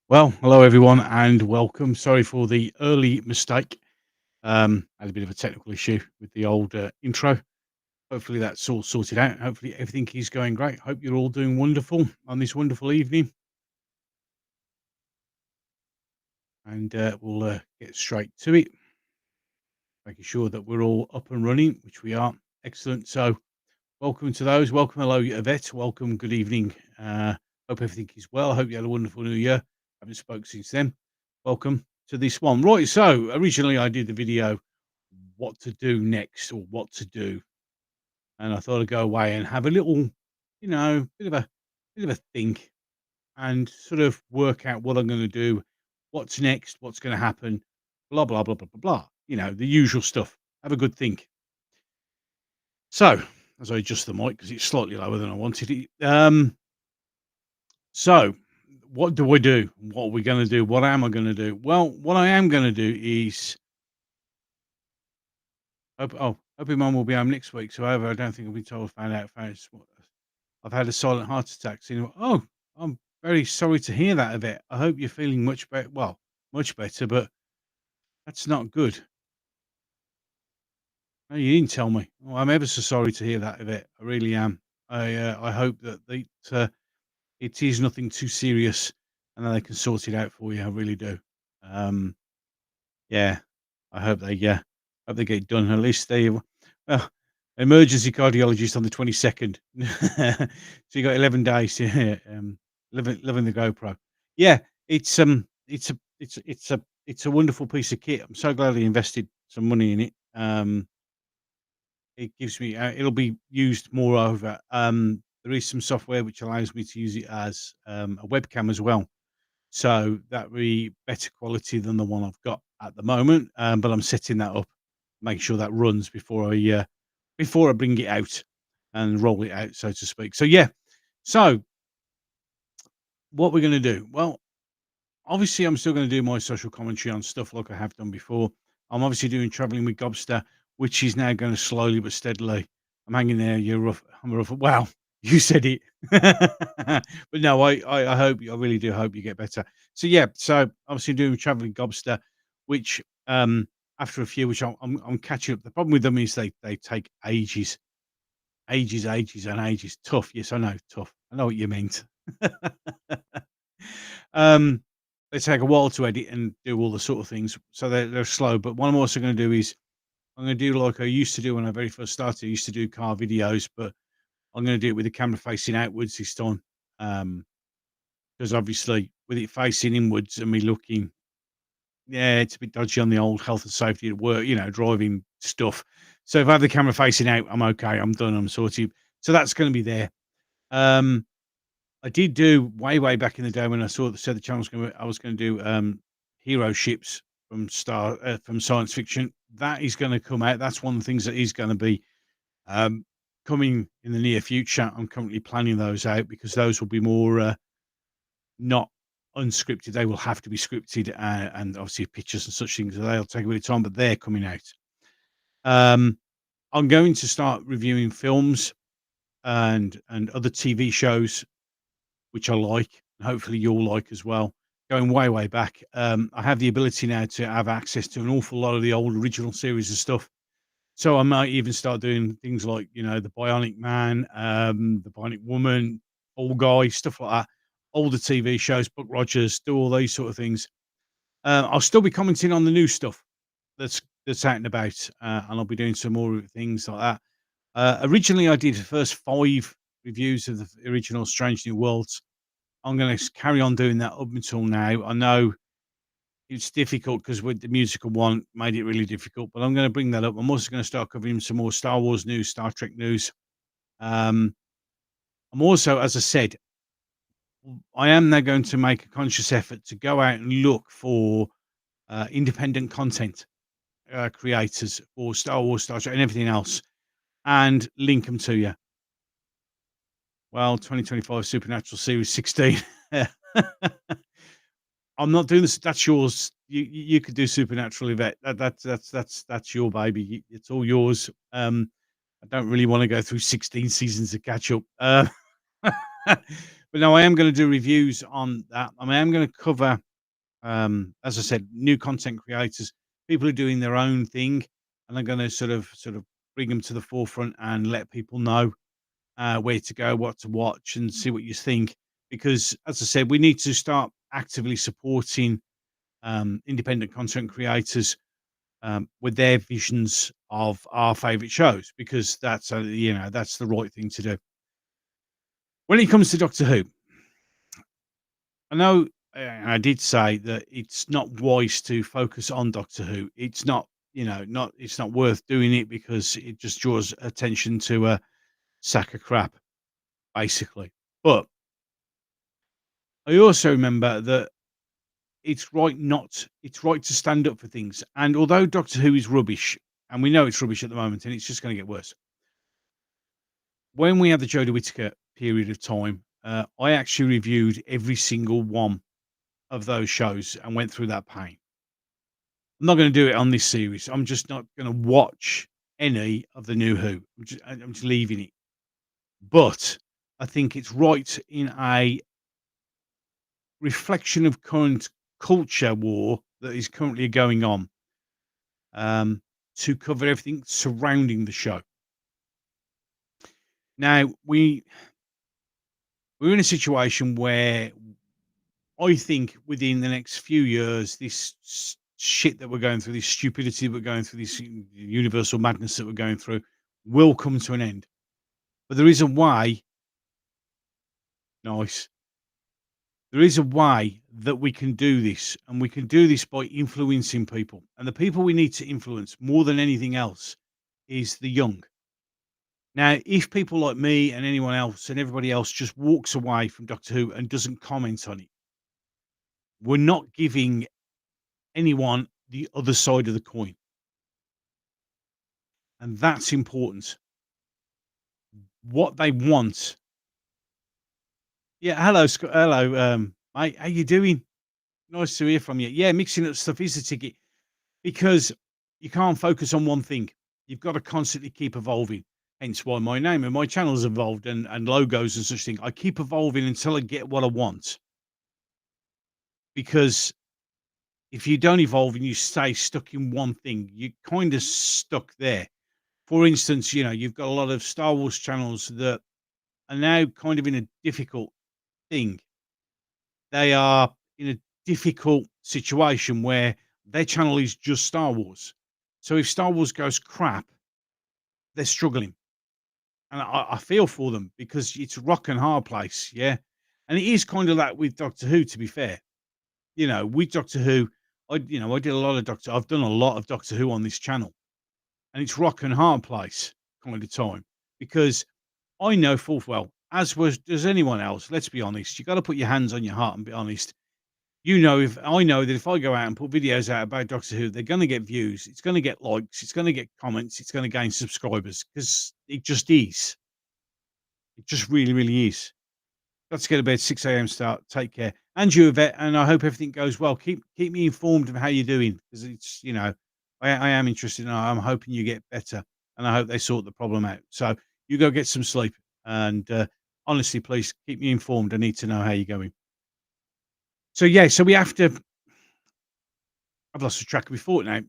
Well, hello everyone and welcome. Sorry for the early mistake. I had a bit of a technical issue with the old intro. Hopefully that's all sorted out. Hopefully everything is going great. Hope you're all doing wonderful on this wonderful evening. And we'll get straight to it, making sure that we're all up and running, which we are. Excellent. So, welcome to those. Welcome, hello, Yvette. Welcome. Good evening. Hope everything is well. Hope you had a wonderful new year. Haven't spoke since then. Welcome to this one. Right. So, originally I did the video what to do next or what to do. And I thought I'd go away and have a little, bit of a think and sort of work out what I'm going to do, what's next, what's going to happen, blah blah blah blah blah blah. The usual stuff. Have a good think. So, as I adjust the mic because it's slightly lower than I wanted it. So, what do I do? What are we going to do? What am I going to do? Well, what I am going to do is hoping Mum will be home next week. So, however, I don't think I'll be told. Found out. I've had a silent heart attack. So, oh, I'm very sorry to hear that of it. I hope you're feeling much better. Well, much better, but that's not good. No, you didn't tell me. Well, I'm ever so sorry to hear that of it. I really am. I hope that it is nothing too serious, and that they can sort it out for you. I really do. Um, yeah, I hope they get it done. At least well, emergency cardiologist on the 22nd. So you got 11 days. Yeah, living the GoPro. Yeah, it's a wonderful piece of kit. I'm so glad I invested some money in it. It gives me it'll be used moreover. There is some software which allows me to use it as a webcam as well. So that will be better quality than the one I've got at the moment. But I'm setting that up, make sure that runs before I bring it out and roll it out, so to speak. So yeah. So what we're going to do? Well, obviously, I'm still going to do my social commentary on stuff like I have done before. I'm obviously doing traveling with Gobster, which is now going to slowly but steadily. I'm hanging there. You're rough. I'm rough. Wow, you said it. But no, I hope I really do hope you get better. So yeah, so obviously doing traveling Gobster, which after a few, which I'm catching up. The problem with them is they take ages, ages, and ages. Tough. Yes, I know. Tough. I know what you meant. Um, they take a while to edit and do all the sort of things, so they're slow. But what I'm also going to do is I'm going to do like I used to do when I very first started. I used to do car videos, but I'm gonna do it with the camera facing outwards this time, because obviously with it facing inwards and me looking, yeah, it's a bit dodgy on the old health and safety at work, driving stuff. So if I have the camera facing out, I'm okay, I'm done, I'm sorted. So that's gonna be there. Um, I did do way back in the day when I said the channel was I was gonna do, hero ships from science fiction. That is gonna come out. That's one of the things that is gonna be, um, coming in the near future. I'm currently planning those out because those will be more, not unscripted. They will have to be scripted, and obviously pictures and such things. So they'll take a bit of time, but they're coming out. Um, I'm going to start reviewing films and other TV shows, which I like, and hopefully you'll like as well. Going way back, I have the ability now to have access to an awful lot of the old original series of stuff. So I might even start doing things like, the Bionic Man, the Bionic Woman, All Guy, stuff like that. Older TV shows, Buck Rogers, do all these sort of things. I'll still be commenting on the new stuff that's out and about, and I'll be doing some more things like that. Originally, I did the first 5 reviews of the original Strange New Worlds. I'm gonna carry on doing that up until now. I know it's difficult because with the musical one made it really difficult, but I'm gonna bring that up. I'm also gonna start covering some more Star Wars news, Star Trek news. Um, I'm also, as I said, I am now going to make a conscious effort to go out and look for independent content creators for Star Wars, Star Trek, and everything else, and link them to you. Well, 2025 Supernatural Series 16. I'm not doing this. That's yours. You could do Supernatural Yvette. That's your baby. It's all yours. I don't really want to go through 16 seasons to catch up. But no, I am going to do reviews on that. I mean, I'm going to cover, as I said, new content creators, people who are doing their own thing, and I'm going to sort of bring them to the forefront and let people know where to go, what to watch, and see what you think. Because, as I said, we need to start actively supporting independent content creators with their visions of our favorite shows, because that's the right thing to do. When it comes to Doctor Who, I know I did say that it's not wise to focus on Doctor Who. It's not, not it's not worth doing it because it just draws attention to a sack of crap, basically. But I also remember that it's right to stand up for things. And although Doctor Who is rubbish, and we know it's rubbish at the moment, and it's just going to get worse. When we had the Jodie Whittaker period of time, I actually reviewed every single one of those shows and went through that pain. I'm not going to do it on this series. I'm just not going to watch any of the new Who. I'm just leaving it. But I think it's right in a reflection of current culture war that is currently going on, um, to cover everything surrounding the show. Now we're in a situation where I think within the next few years, this shit that we're going through, this stupidity that we're going through, this universal madness that we're going through, will come to an end. But there is a way. Nice. There is a way that we can do this, and we can do this by influencing people. And the people we need to influence more than anything else is the young. Now, if people like me and anyone else and everybody else just walks away from Doctor Who and doesn't comment on it, we're not giving anyone the other side of the coin. And that's important. What they want. Yeah, hello, Scott. Hello, mate. How you doing? Nice to hear from you. Yeah, mixing up stuff is a ticket because you can't focus on one thing. You've got to constantly keep evolving. Hence why my name and my channel's evolved, and logos and such thing. I keep evolving until I get what I want. Because if you don't evolve and you stay stuck in one thing, you're kind of stuck there. For instance, you've got a lot of Star Wars channels that are now kind of in a difficult thing. They are in a difficult situation where their channel is just Star Wars. So if Star Wars goes crap, they're struggling. and I feel for them because it's a rock and hard place, yeah, and it is kind of that with Doctor Who, to be fair. With Doctor Who, I did a lot of Doctor I've done a lot of Doctor Who on this channel, and it's rock and hard place kind of time because I know full well, as was does anyone else, let's be honest, you gotta put your hands on your heart and be honest. If I know that if I go out and put videos out about Doctor Who, they're gonna get views, it's gonna get likes, it's gonna get comments, it's gonna gain subscribers because it just is. It just really, really is. Got to get to bed 6 a.m. start. Take care. And you, Yvette, and I hope everything goes well. Keep me informed of how you're doing because I am interested and I'm hoping you get better and I hope they sort the problem out. So you go get some sleep and honestly, please keep me informed. I need to know how you're going. So yeah, so we have to. I've lost the track of my thought now.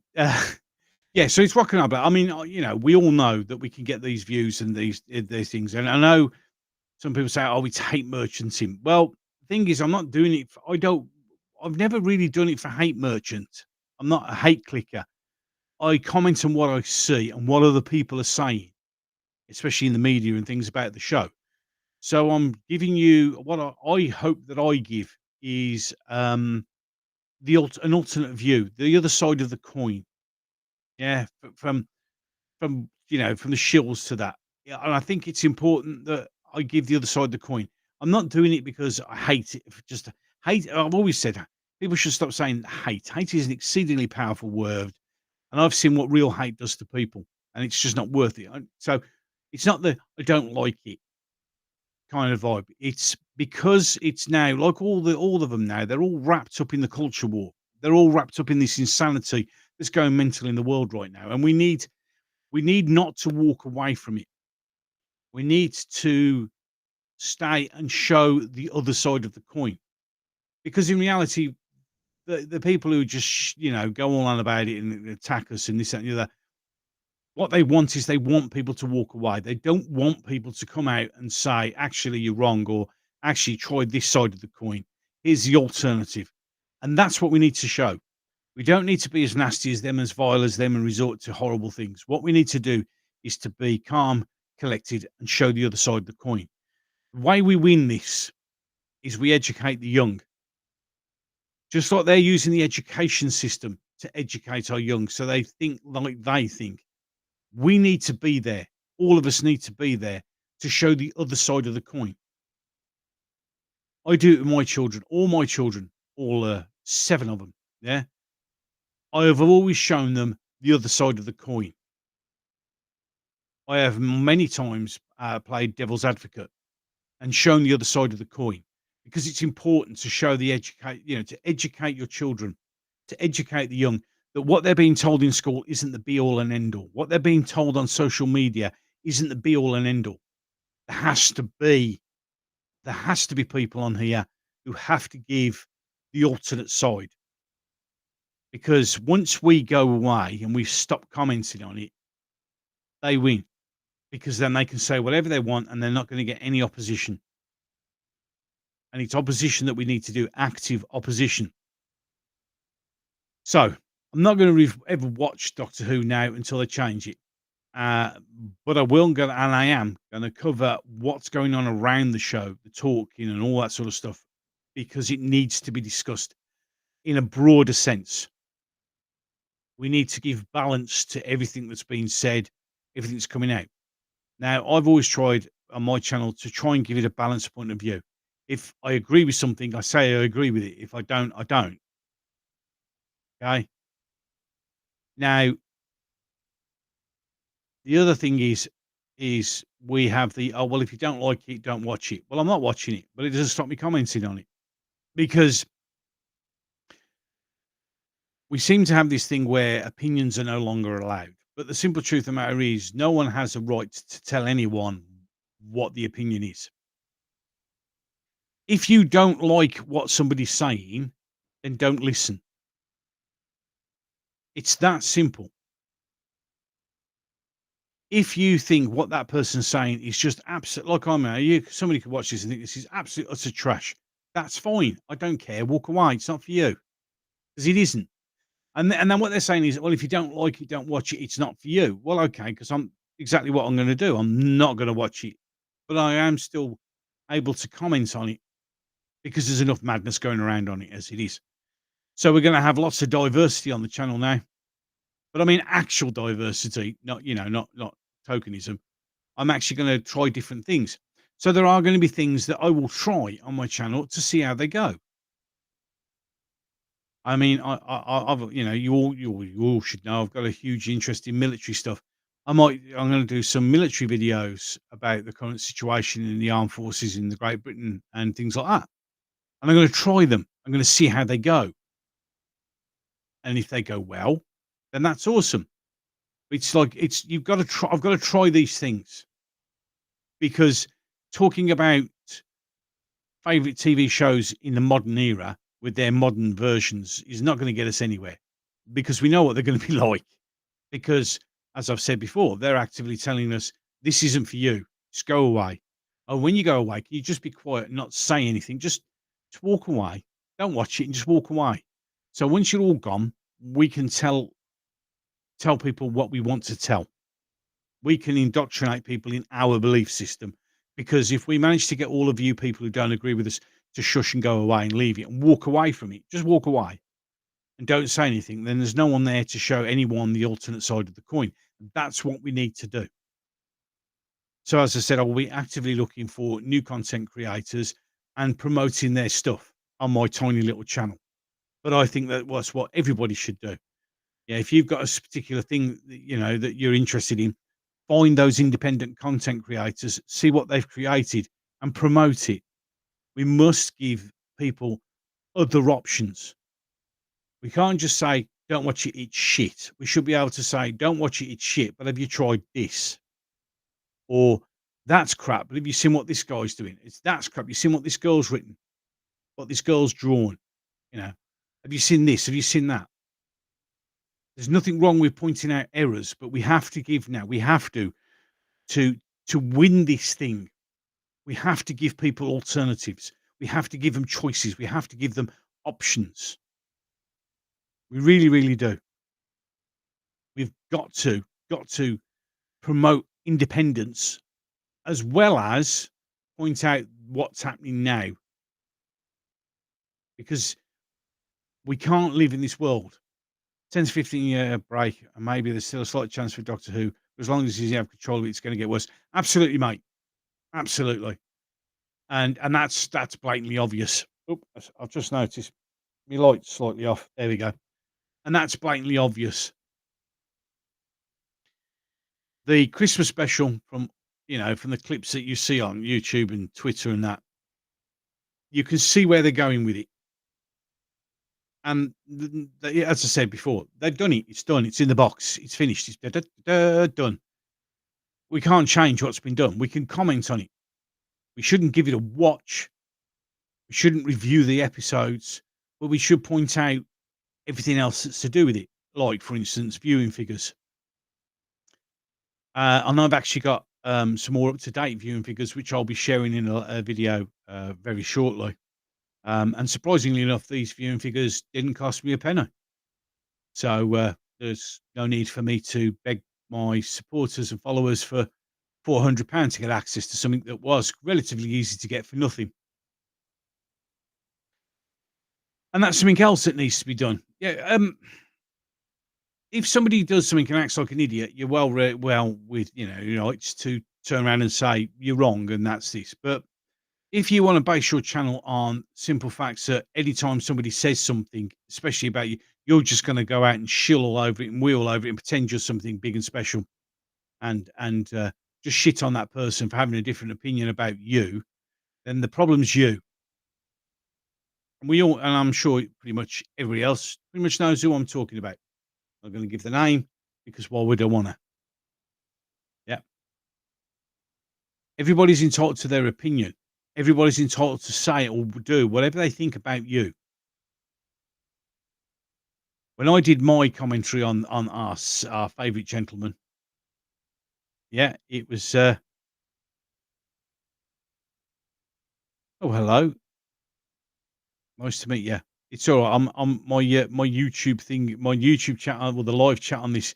Yeah, so it's rocking up. I mean, we all know that we can get these views and these things, and I know some people say, "Oh, it's hate merchanting." Well, the thing is, I'm not doing it. I've never really done it for hate merchant. I'm not a hate clicker. I comment on what I see and what other people are saying, especially in the media and things about the show. So I'm giving you what I hope that I give is an alternate view, the other side of the coin. Yeah, from the shills to that. Yeah, and I think it's important that I give the other side of the coin. I'm not doing it because I hate it. Just hate. I've always said people should stop saying hate. Hate is an exceedingly powerful word, and I've seen what real hate does to people, and it's just not worth it. So it's not the I don't like it kind of vibe. It's because it's now like all of them now. They're all wrapped up in the culture war. They're all wrapped up in this insanity that's going mental in the world right now, and we need not to walk away from it. We need to stay and show the other side of the coin. Because in reality, the people who just, go all on about it and attack us and this, that, and the other, what they want is they want people to walk away. They don't want people to come out and say, actually, you're wrong, or actually try this side of the coin. Here's the alternative. And that's what we need to show. We don't need to be as nasty as them, as vile as them, and resort to horrible things. What we need to do is to be calm, collected, and show the other side of the coin. The way we win this is we educate the young, just like they're using the education system to educate our young so they think like they think. We need to be there. All of us need to be there to show the other side of the coin. I do it with my children, all 7 of them. Yeah. I have always shown them the other side of the coin. I have many times played devil's advocate and shown the other side of the coin because it's important to show to educate your children, to educate the young that what they're being told in school isn't the be all and end all. What they're being told on social media isn't the be all and end all. There has to be, there has to be people on here who have to give the alternate side because once we go away and we stop commenting on it, they win because then they can say whatever they want and they're not going to get any opposition. And it's opposition that we need to do, active opposition. So I'm not going to ever watch Doctor Who now until they change it. But I am going to cover what's going on around the show, the talking and all that sort of stuff, because it needs to be discussed in a broader sense. We need to give balance to everything that's been said, everything that's coming out. Now, I've always tried on my channel to try and give it a balanced point of view. If I agree with something, I say I agree with it. If I don't, I don't. Okay. Now, the other thing is we have the oh well, if you don't like it, don't watch it. Well, I'm not watching it, but it doesn't stop me commenting on it because we seem to have this thing where opinions are no longer allowed. But the simple truth of the matter is, no one has a right to tell anyone what the opinion is. If you don't like what somebody's saying, then don't listen. It's that simple. If you think what that person's saying is just absolute, like somebody could watch this and think this is absolute utter trash. That's fine. I don't care. Walk away. It's not for you because it isn't. And then what they're saying is, well, if you don't like it, don't watch it. It's not for you. Well, okay, because exactly what I'm gonna do. I'm not gonna watch it, but I am still able to comment on it because there's enough madness going around on it as it is. So we're gonna have lots of diversity on the channel now, but I mean actual diversity, not, not tokenism. I'm actually gonna try different things. So there are gonna be things that I will try on my channel to see how they go. I mean, I've, you all should know I've got a huge interest in military stuff. I'm going to do some military videos about the current situation in the armed forces in the Great Britain and things like that. And I'm going to try them. I'm going to see how they go, and if they go well, then that's awesome. It's like you've got to try. I've got to try these things because talking about favorite TV shows in the modern era with their modern versions is not going to get us anywhere because we know what they're going to be like. Because, as I've said before, they're actively telling us, "This isn't for you. Just go away." Oh, when you go away, can you just be quiet and not say anything? Just walk away. Don't watch it and just walk away. So once you're all gone, we can tell people what we want to tell. We can indoctrinate people in our belief system, because if we manage to get all of you people who don't agree with us to shush and go away and leave it and walk away from it, just walk away and don't say anything, then there's no one there to show anyone the alternate side of the coin. That's what we need to do. So, as I said, I will be actively looking for new content creators and promoting their stuff on my tiny little channel. But I think that's what everybody should do. Yeah, if you've got a particular thing that, that you're interested in, find those independent content creators, see what they've created, and promote it. We must give people other options. We can't just say, "Don't watch it, it's shit." We should be able to say, "Don't watch it, it's shit, but have you tried this?" Or, "That's crap, but have you seen what this guy's doing? That's crap. You seen what this girl's written, what this girl's drawn? You know, have you seen this? Have you seen that?" There's nothing wrong with pointing out errors, but we have to give now. We have to to win this thing. We have to give people alternatives. We have to give them choices. We have to give them options. We really, really do. We've got to promote independence as well as point out what's happening now, because we can't live in this world. 10 to 15-year break, and maybe there's still a slight chance for Doctor Who. But as long as he's out of control of it, it's going to get worse. Absolutely, mate. Absolutely. And that's blatantly obvious. Oh, I've just noticed my light's slightly off. There we go. And that's blatantly obvious. The Christmas special from the clips that you see on YouTube and Twitter and that, you can see where they're going with it. And as I said before, they've done it. It's done. It's in the box. It's finished. It's done. We can't change what's been done. We can comment on it. We shouldn't give it a watch. We shouldn't review the episodes, but we should point out everything else that's to do with it. Like, for instance, viewing figures. And I've actually got some more up to date viewing figures, which I'll be sharing in a video very shortly. And surprisingly enough, these viewing figures didn't cost me a penny. So there's no need for me to beg my supporters and followers for £400 to get access to something that was relatively easy to get for nothing. And that's something else that needs to be done. Yeah. If somebody does something and acts like an idiot, you're well with it's to turn around and say you're wrong and that's this. But if you want to base your channel on simple facts that anytime somebody says something, especially about you, you're just going to go out and shill all over it and wheel over it and pretend you're something big and special, and just shit on that person for having a different opinion about you, then the problem's you. And I'm sure pretty much everybody else pretty much knows who I'm talking about. I'm going to give the name because why would I want to? Yeah. Everybody's entitled to their opinion. Everybody's entitled to say or do whatever they think about you. When I did my commentary on us, our favourite gentleman, yeah, it was. Oh, hello, nice to meet you. It's all right. I'm my YouTube thing, my YouTube chat, well, the live chat on this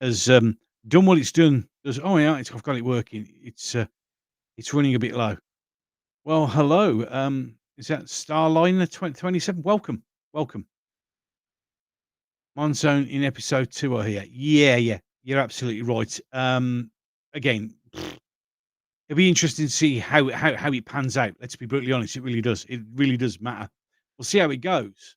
has done what it's done Does oh yeah, I've got it working. It's running a bit low. Well, hello. Is that Starliner 2027? Welcome, welcome. Monzone in episode 2 are here. Yeah, yeah, you're absolutely right. Again, it'll be interesting to see how it pans out. Let's be brutally honest. It really does. It really does matter. We'll see how it goes.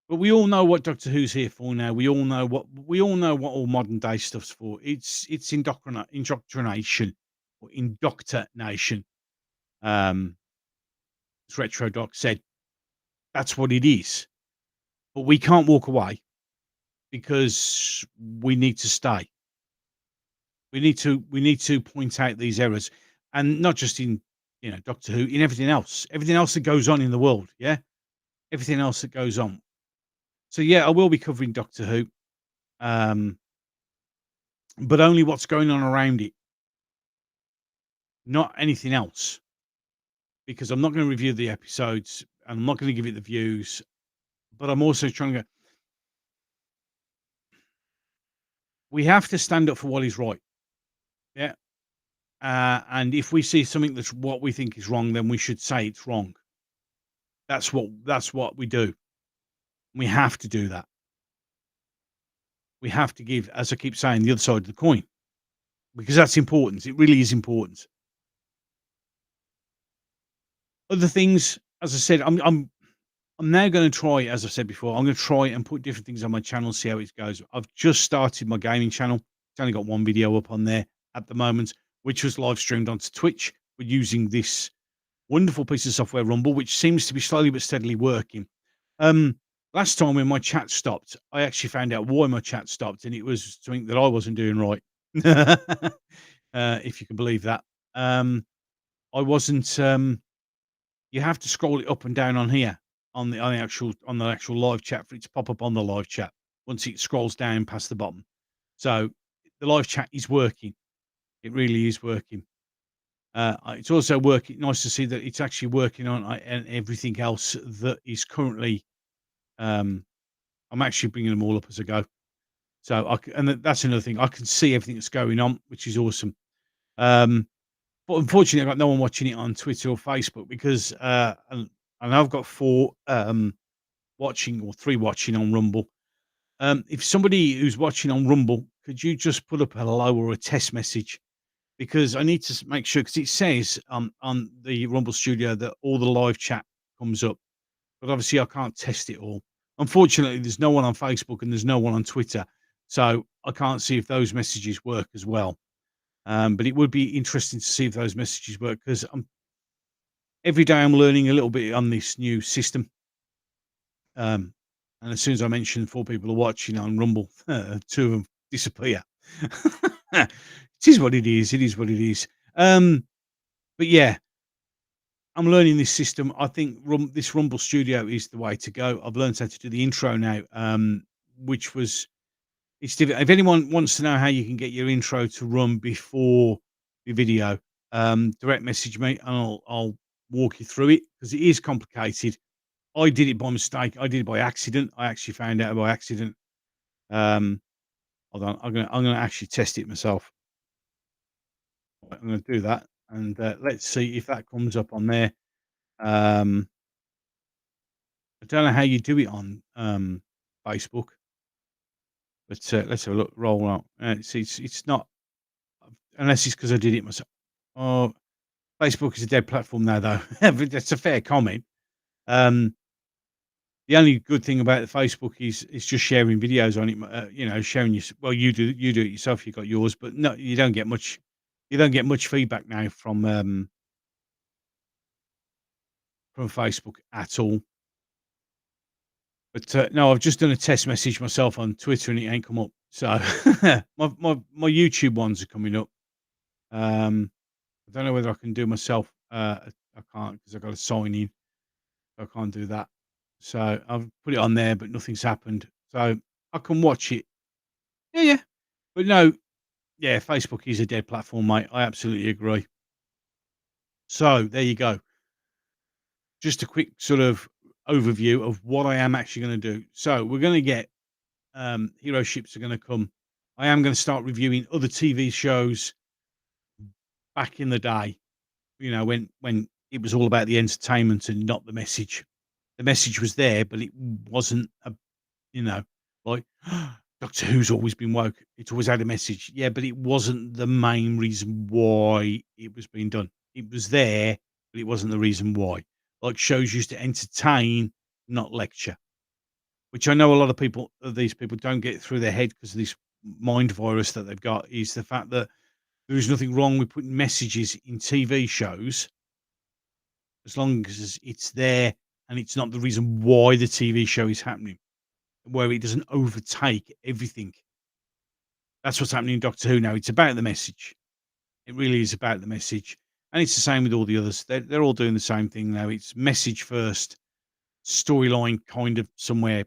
But we all know what Doctor Who's here for now. We all know what all modern day stuff's for. It's indoctrination or indoctrination. Um, as Retro Doc said, that's what it is. But we can't walk away because we need to stay. We need to point out these errors, and not just in Doctor Who, in everything else that goes on in the world. Yeah, everything else that goes on. So yeah, I will be covering Doctor Who, um, but only what's going on around it, not anything else. Because I'm not going to review the episodes, and I'm not going to give it the views. But I'm also trying to. We have to stand up for what is right. Yeah. And if we see something that's what we think is wrong, then we should say it's wrong. That's what we do. We have to do that. We have to give, as I keep saying, the other side of the coin because that's important. It really is important. Other things, as I said, I'm now going to try. As I said before, I'm going to try and put different things on my channel, see how it goes. I've just started my gaming channel. It's only got one video up on there at the moment, which was live streamed onto Twitch. We're using this wonderful piece of software, Rumble, which seems to be slowly but steadily working. Last time when my chat stopped, I actually found out why my chat stopped, and it was something that I wasn't doing right. If you can believe that. I wasn't. You have to scroll it up and down on here on the actual live chat for it to pop up on the live chat once it scrolls down past the bottom. So the live chat is working. It really is working. It's also working. Nice to see that it's actually working on and everything else that is currently. I'm actually bringing them all up as I go. So that's another thing. I can see everything that's going on, which is awesome. But unfortunately, I've got no one watching it on Twitter or Facebook because and I've got four watching or three watching on Rumble. If somebody who's watching on Rumble, could you just put up a hello or a test message? Because I need to make sure because it says on the Rumble Studio that all the live chat comes up, but obviously I can't test it all. Unfortunately, there's no one on Facebook and there's no one on Twitter, so I can't see if those messages work as well. But it would be interesting to see if those messages work because every day I'm learning a little bit on this new system. And as soon as I mention four people are watching on Rumble, two of them disappear. It is what it is. It is what it is. But yeah, I'm learning this system. I think this Rumble Studio is the way to go. I've learned how to do the intro now, which was it's different. If anyone wants to know how you can get your intro to run before the video, direct message me and I'll walk you through it because it is complicated. I did it by mistake. I did it by accident. I actually found out by accident. Um, Hold on, I'm gonna actually test it myself. Right, I'm gonna do that, and let's see if that comes up on there. Um, I don't know how you do it on Facebook, but let's have a look. Roll out. It's not unless it's because I did it myself. Oh, Facebook is a dead platform now, though. But that's a fair comment. Um, the only good thing about the Facebook is it's just sharing videos on it. Sharing your well, you do it yourself. You got yours, but no, you don't get much. You don't get much feedback now from Facebook at all. But no, I've just done a test message myself on Twitter and it ain't come up. So my YouTube ones are coming up. I don't know whether I can do myself. I can't because I've got to sign in. I can't do that. So I've put it on there, but nothing's happened. So I can watch it. Yeah, yeah. But no, yeah, Facebook is a dead platform, mate. I absolutely agree. So there you go. Just a quick sort of overview of what I am actually going to do. So we're going to get hero ships are going to come I am gonna start reviewing other TV shows back in the day, when it was all about the entertainment and not the message. The message was there, but it wasn't you know, like, Doctor Who's always been woke. It's always had a message. Yeah, but it wasn't the main reason why it was being done. It was there, but it wasn't the reason why. Like, shows used to entertain, not lecture, which I know a lot of these people don't get through their head because of this mind virus that they've got, is the fact that there is nothing wrong with putting messages in TV shows as long as it's there and it's not the reason why the TV show is happening, where it doesn't overtake everything. That's what's happening in Doctor Who now. It's about the message. It really is about the message, and it's the same with all the others. They're all doing the same thing now. It's message first, storyline kind of somewhere.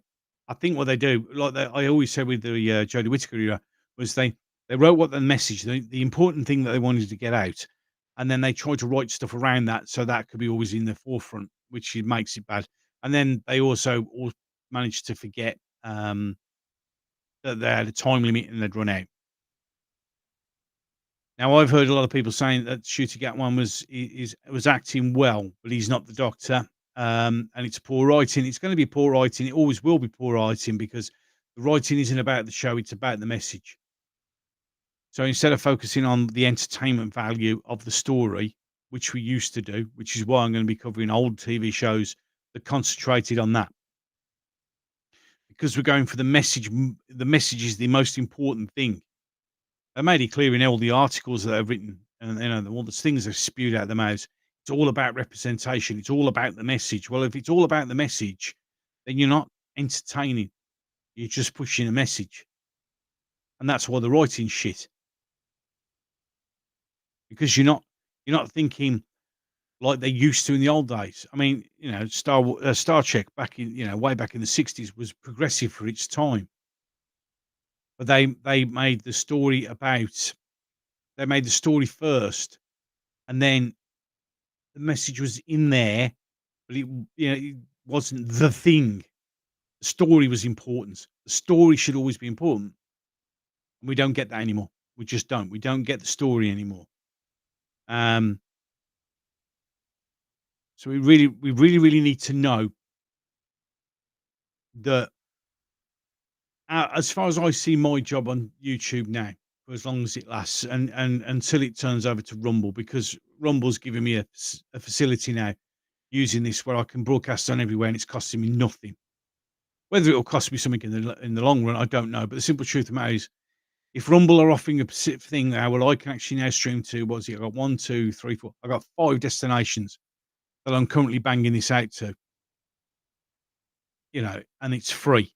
I think what they do, like I always said with the Jodie Whittaker era, was they wrote what the message, the important thing that they wanted to get out, and then they tried to write stuff around that so that could be always in the forefront, which it makes it bad. And then they also all managed to forget that they had a time limit and they'd run out. Now, I've heard a lot of people saying that Shooter Gat1 was acting well, but he's not the Doctor, and it's poor writing. It's gonna be poor writing. It always will be poor writing because the writing isn't about the show, it's about the message. So instead of focusing on the entertainment value of the story, which we used to do, which is why I'm gonna be covering old TV shows that concentrated on that, because we're going for the message. The message is the most important thing. They made it clear in all the articles that they've written, and all the things they've spewed out their mouths. It's all about representation. It's all about the message. Well, if it's all about the message, then you're not entertaining. You're just pushing a message, and that's why the writing's shit, because you're not thinking like they used to in the old days. I mean, Star Trek back in way back in the '60s was progressive for its time, but they made the story about they made the story first, and then the message was in there, but it wasn't the thing. The story was important. The story should always be important, and we don't get that anymore. We just don't. We don't get the story anymore. Um, so we really need to know that, as far as I see my job on YouTube now, for as long as it lasts, and until it turns over to Rumble, because Rumble's giving me a facility now using this where I can broadcast on everywhere, and it's costing me nothing. Whether it'll cost me something in the long run, I don't know. But the simple truth of the matter is, if Rumble are offering a specific thing now, well, I can actually now stream to, what's it? I got one, two, three, four. I got 5 destinations that I'm currently banging this out to, and it's free,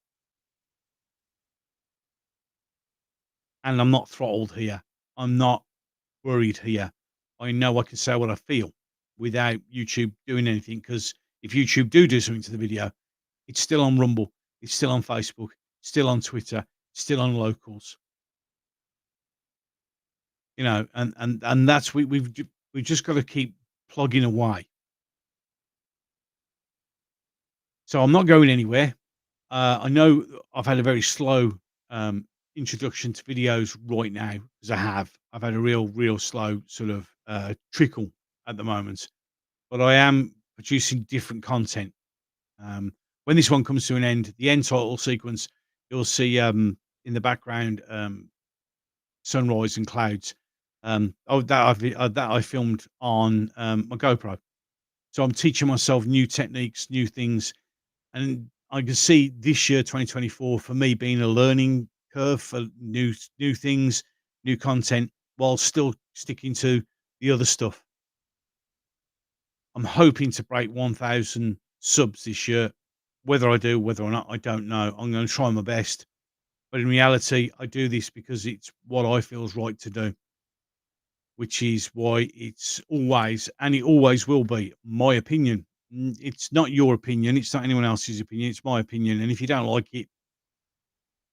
and I'm not throttled here. I'm not worried here. I know I can say what I feel without YouTube doing anything. Because if YouTube do something to the video, it's still on Rumble, it's still on Facebook, still on Twitter, still on locals. And that's we've just got to keep plugging away. So I'm not going anywhere. I know I've had a very slow introduction to videos right now, because I've had a real slow sort of trickle at the moment, but I am producing different content. When this one comes to an end, the end title sequence, you'll see in the background, sunrise and clouds. That I filmed on my GoPro. So I'm teaching myself new techniques, new things, and I can see this year, 2024, for me being a learning curve for new things, new content, while still sticking to the other stuff. I'm hoping to break 1,000 subs this year. Whether I do, whether or not, I don't know. I'm going to try my best, but in reality, I do this because it's what I feel is right to do, which is why it's always, and it always will be, my opinion. It's not your opinion. It's not anyone else's opinion. It's my opinion. And if you don't like it,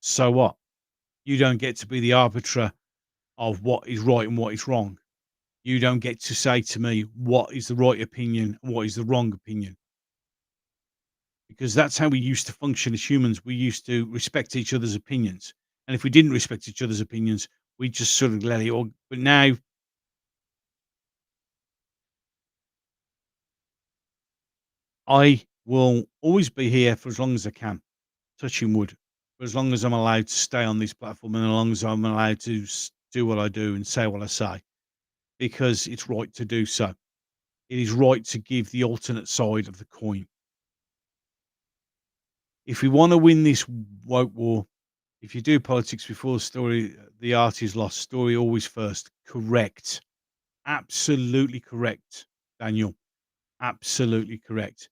so what? You don't get to be the arbiter of what is right and what is wrong. You don't get to say to me what is the right opinion and what is the wrong opinion, because that's how we used to function as humans. We used to respect each other's opinions. And if we didn't respect each other's opinions, we just sort of let it all. But now I will always be here for as long as I can, touching wood, for as long as I'm allowed to stay on this platform and as long as I'm allowed to do what I do and say what I say, because it's right to do so. It is right to give the alternate side of the coin. If we want to win this woke war, if you do politics before the art is lost. Story always first. Correct. Absolutely correct, Daniel. Absolutely correct.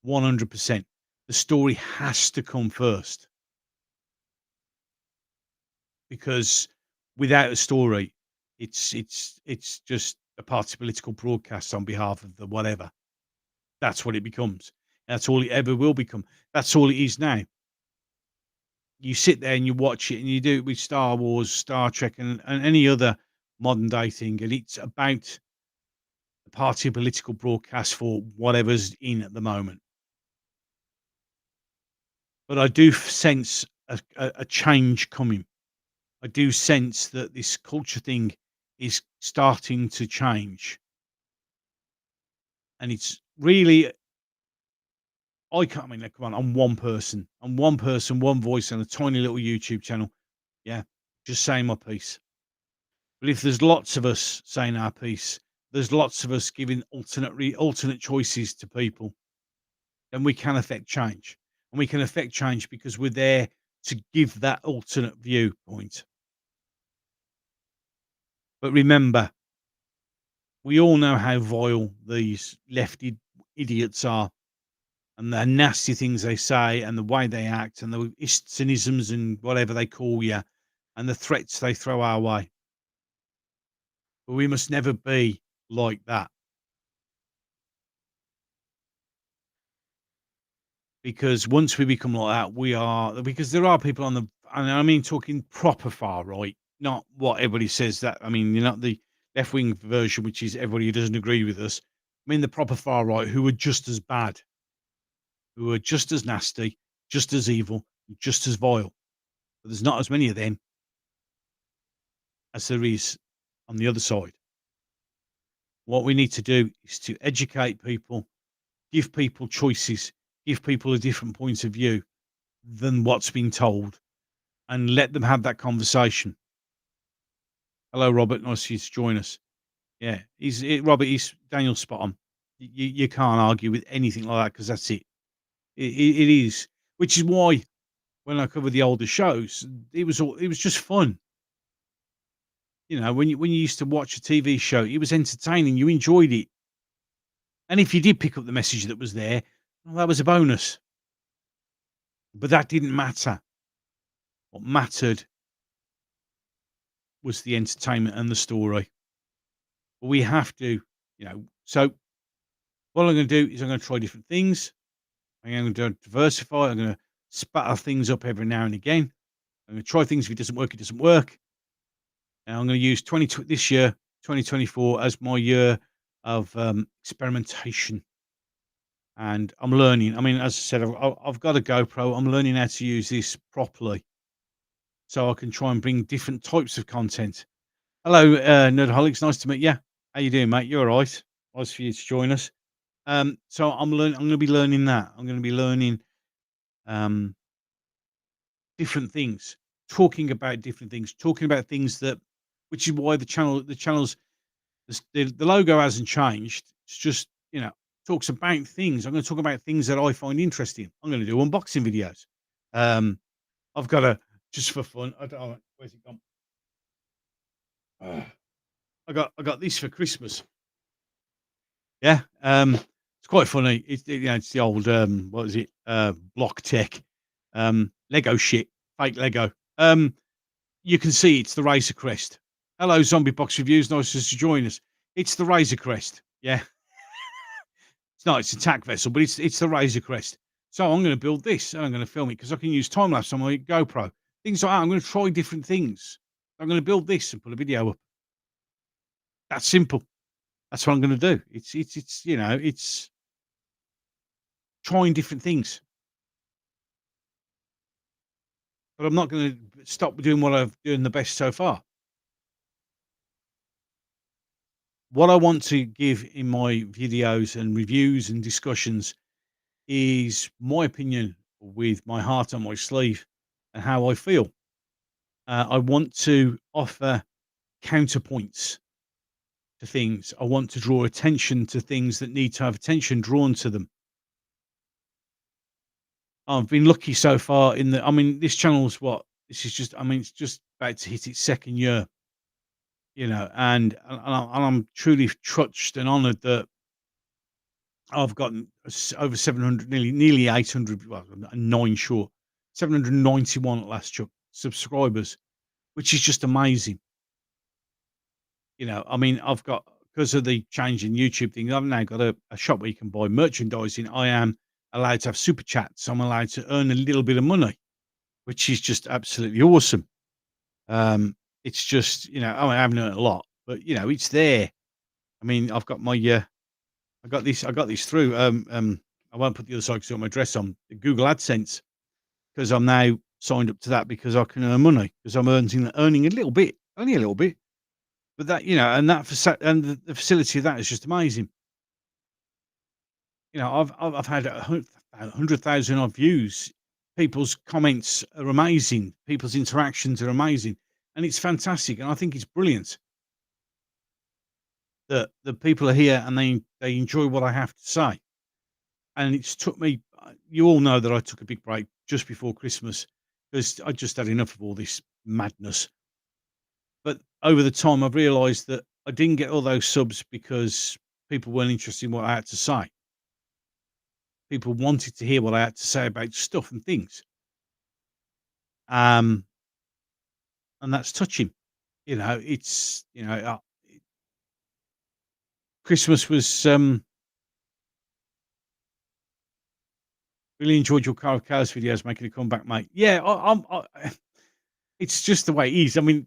100%. The story has to come first because without a story, it's just a party political broadcast on behalf of the whatever. That's what it becomes. That's all it ever will become. That's all it is now. You sit there and you watch it and you do it with Star Wars, Star Trek, and any other modern day thing, and it's about the party political broadcast for whatever's in at the moment. But I do sense a change coming. I do sense that this culture thing is starting to change, and it's really I can't. I mean, like, come on, I'm one person. I'm one person, one voice on a tiny little YouTube channel. Yeah, just saying my piece. But if there's lots of us saying our piece, there's lots of us giving alternate choices to people, then we can affect change. And we can affect change because we're there to give that alternate viewpoint. But remember, we all know how vile these lefty idiots are and the nasty things they say and the way they act and the cynisms and whatever they call you and the threats they throw our way. But we must never be like that. Because once we become like that, we are because there are people on the and I mean talking proper far right, not what everybody says that I mean, you're not the left wing version, which is everybody who doesn't agree with us. I mean the proper far right who are just as bad, who are just as nasty, just as evil, just as vile. But there's not as many of them as there is on the other side. What we need to do is to educate people, give people choices, give people a different point of view than what's been told and let them have that conversation. Hello, Robert. Nice for you to join us. Yeah, Robert. He's Daniel spot on. You can't argue with anything like that because that's it. It is, which is why when I cover the older shows, it was just fun. You know, when you used to watch a TV show, it was entertaining. You enjoyed it, and if you did pick up the message that was there, well, that was a bonus. But that didn't matter. What mattered was the entertainment and the story. But we have to, So what I'm going to do is I'm going to try different things. I'm going to diversify. I'm going to spatter things up every now and again. I'm going to try things. If it doesn't work, it doesn't work. And I'm going to use this year, 2024, as my year of experimentation. And I'm learning. I mean, as I said, I've got a GoPro. I'm learning how to use this properly, so I can try and bring different types of content. Hello, Nerdaholics. Nice to meet you. How you doing, mate? You all right? Nice for you to join us. So I'm learning. I'm going to be learning that. I'm going to be learning um, different things, talking about different things, talking about things that, which is why the channel's the logo hasn't changed. It's just talks about things. I'm going to talk about things that I find interesting. I'm going to do unboxing videos. I've got a just for fun. I don't know, where's it gone? I got this for Christmas. Yeah, it's quite funny. It's the old what is it? Block Tech, Lego shit, fake Lego. You can see it's the Razor Crest. Hello, Zombie Box Reviews. Nice to join us. It's the Razor Crest. Yeah, it's not. It's a tack vessel, but it's the Razor Crest. So I'm going to build this and I'm going to film it because I can use time lapse on my GoPro. Things like that. I'm going to try different things. I'm going to build this and put a video up. That's simple. That's what I'm going to do. It's trying different things. but I'm not gonna stop doing what I've doing the best so far. What I want to give in my videos and reviews and discussions is my opinion with my heart on my sleeve and how I feel. I want to offer counterpoints to things. I want to draw attention to things that need to have attention drawn to them. I've been lucky so far in that. I mean, this channel's what? This is just, I mean, it's just about to hit its second year, and I'm truly touched and honoured that I've gotten over 700, nearly 800, well, nine short, 791 at last subscribers, which is just amazing. I mean, I've got, because of the change in YouTube thing, I've now got a shop where you can buy merchandising. I am allowed to have super chats. I'm allowed to earn a little bit of money, which is just absolutely awesome. It's just, I haven't earned a lot, but it's there. I mean, I've got my, I got this through. I won't put the other side because I've got my address on the Google AdSense, because I'm now signed up to that because I can earn money, because I'm earning a little bit, only a little bit. But that, and that and the facility of that is just amazing. I've had 100,000 odd views. People's comments are amazing. People's interactions are amazing, and it's fantastic. And I think it's brilliant that the people are here and they enjoy what I have to say. And it's took me. You all know that I took a big break just before Christmas because I just had enough of all this madness. But over the time, I've realised that I didn't get all those subs because people weren't interested in what I had to say. People wanted to hear what I had to say about stuff and things. Um, and that's touching. It's Christmas was really enjoyed your Car of Chaos videos making a comeback, mate. Yeah, it's just the way it is. I mean,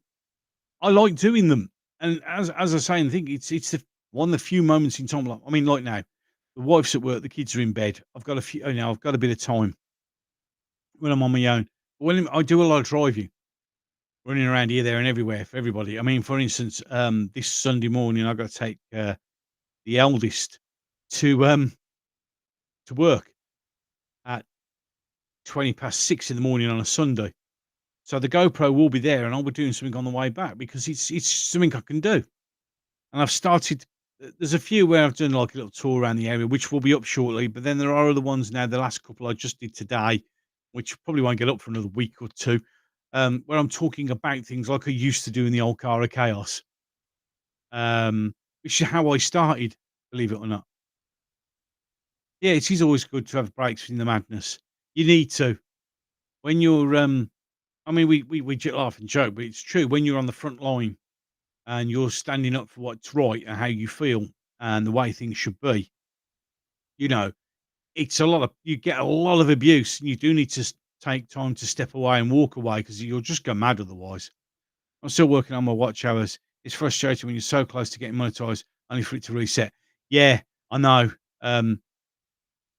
I like doing them, and as I say, and think it's one of the few moments in time. Like, I mean, like now, the wife's at work, the kids are in bed. I've got a few, I've got a bit of time when I'm on my own. When I do a lot of driving, running around here, there, and everywhere for everybody. I mean, for instance, this Sunday morning, I got to take the eldest to work at 6:20 in the morning on a Sunday. So the GoPro will be there, and I'll be doing something on the way back because it's something I can do. And I've started. There's a few where I've done like a little tour around the area, which will be up shortly. But then there are other ones now. The last couple I just did today, which probably won't get up for another week or two, where I'm talking about things like I used to do in the old Car of Chaos, which is how I started. Believe it or not. Yeah, it is always good to have breaks in the madness. You need to when you're. I mean, we laugh and joke, but it's true when you're on the front line and you're standing up for what's right and how you feel and the way things should be, you know, you get a lot of abuse, and you do need to take time to step away and walk away because you'll just go mad otherwise. I'm still working on my watch hours. It's frustrating when you're so close to getting monetized, only for it to reset. Yeah, I know.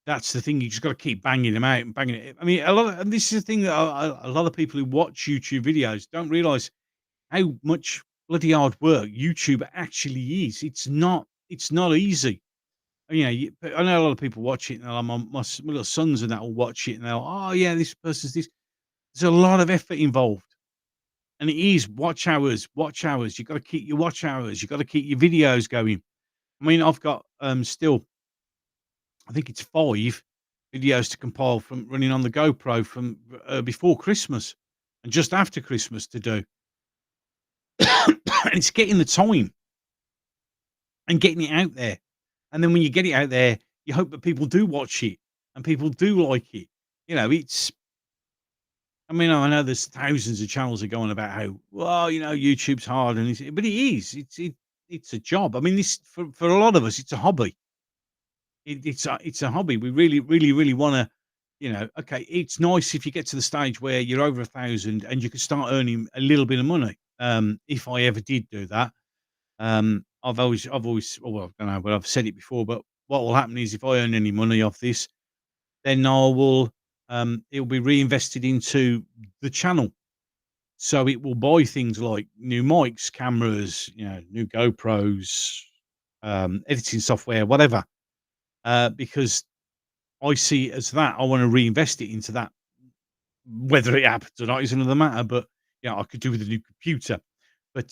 That's the thing. You just got to keep banging them out and banging it. I mean, and this is the thing that a lot of people who watch YouTube videos don't realize how much bloody hard work YouTube actually is. It's not easy. But I know a lot of people watch it, and my little sons and that will watch it, and they'll, oh yeah, this person's this. There's a lot of effort involved, and it is watch hours, watch hours. You got to keep your watch hours. You got to keep your videos going. I mean, I've got still, I think it's 5 videos to compile from running on the GoPro from before Christmas and just after Christmas to do. And it's getting the time and getting it out there. And then when you get it out there, you hope that people do watch it and people do like it. It's, I mean, I know there's thousands of channels that go on about how, well, YouTube's hard, but it is. It's a job. I mean, this for a lot of us, it's a hobby. It's a hobby. We really, really, really want to, okay, it's nice if you get to the stage where you're over 1,000 and you can start earning a little bit of money. If I ever did do that, well, I don't know, but I've said it before, but what will happen is if I earn any money off this, then I will it'll be reinvested into the channel. So it will buy things like new mics, cameras, new GoPros, editing software, whatever. Because I see it as that. I want to reinvest it into that. Whether it happens or not is another matter. But I could do with a new computer. But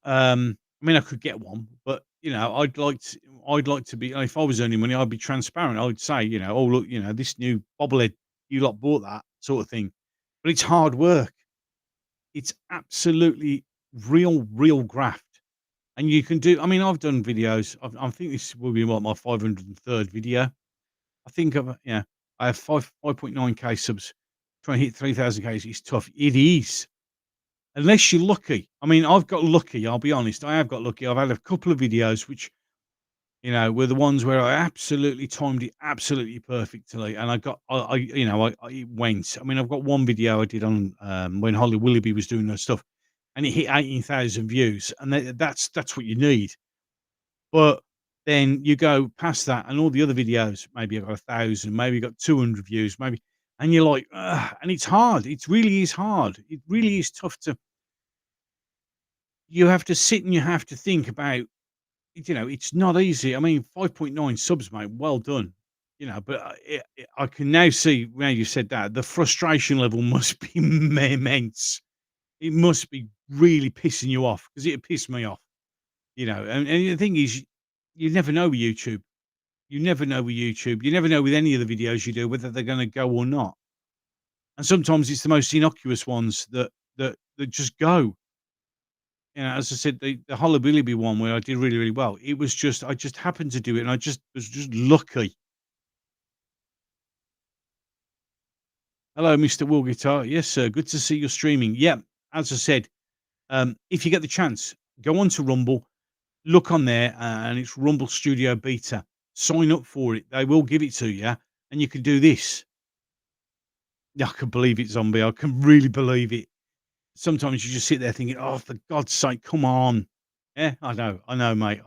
I mean, I could get one, but I'd like to be. If I was earning money, I'd be transparent. I'd say, oh look, this new bobblehead, you lot bought that sort of thing. But it's hard work. It's absolutely real graft. And you can do. I mean, I've done videos. I think this will be what, my 503rd video. I think I have 5.9k subs. Trying to hit 3,000 k is tough. It is. Unless you're lucky. I mean, I've got lucky, I'll be honest. I have got lucky. I've had a couple of videos which, were the ones where I absolutely timed it absolutely perfectly, and I got I it went. I mean, I've got one video I did on, when Holly Willoughby was doing her stuff, and it hit 18,000 views, and that's what you need. But then you go past that, and all the other videos, maybe I've got 1,000, maybe got 200 views, maybe, and you're like, ugh, and it's hard. It really is hard. It really is tough to. You have to sit and you have to think about, it's not easy. I mean, 5.9 subs, mate, well done. But I can now see, now you said that, the frustration level must be immense. It must be really pissing you off, because it pissed me off, and the thing is, you never know with YouTube. You never know with YouTube. You never know with any of the videos you do whether they're going to go or not. And sometimes it's the most innocuous ones that just go. As I said, the Hollow Willoughby one where I did really well, it was just, I just happened to do it, and I just was just lucky. Hello, Mr. Wool Guitar. Yes, sir. Good to see you're streaming. Yeah, as I said, if you get the chance, go on to Rumble, look on there, and it's Rumble Studio Beta. Sign up for it. They will give it to you, and you can do this. Yeah, I can believe it, Zombie. I can really believe it. Sometimes you just sit there thinking, "Oh, for God's sake, come on." Yeah, I know, mate.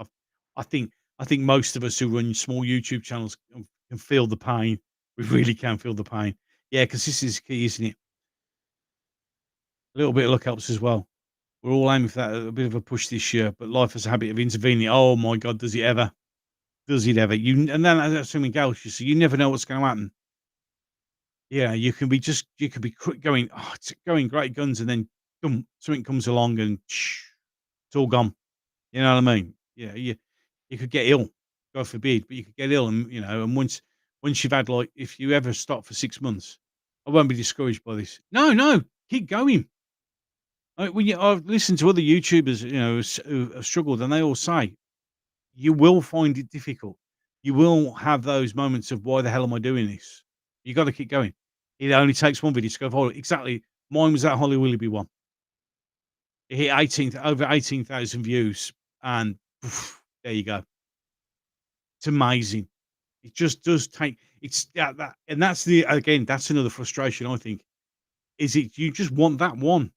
I think most of us who run small YouTube channels can feel the pain. We really can feel the pain. Yeah, because this is key, isn't it? A little bit of luck helps as well. We're all aiming for that, a bit of a push this year, but life has a habit of intervening. Oh my God, does it ever? Does it ever? And then that's something else. You see, you never know what's going to happen. Yeah, you could be quick going, oh, it's going great guns, and then boom, something comes along and it's all gone. You know what I mean? Yeah, you could get ill, God forbid, but you could get ill, and and once you've had, like, if you ever stop for 6 months, I won't be discouraged by this. No, no, keep going. I've listened to other YouTubers, who have struggled, and they all say you will find it difficult. You will have those moments of, why the hell am I doing this? You got to keep going. It only takes one video to go viral. Exactly. Mine was that Holly Willoughby one. It hit over 18,000 views, and poof, there you go. It's amazing. It just does take. It's that, and that's that's another frustration, I think. Is it you just want that one?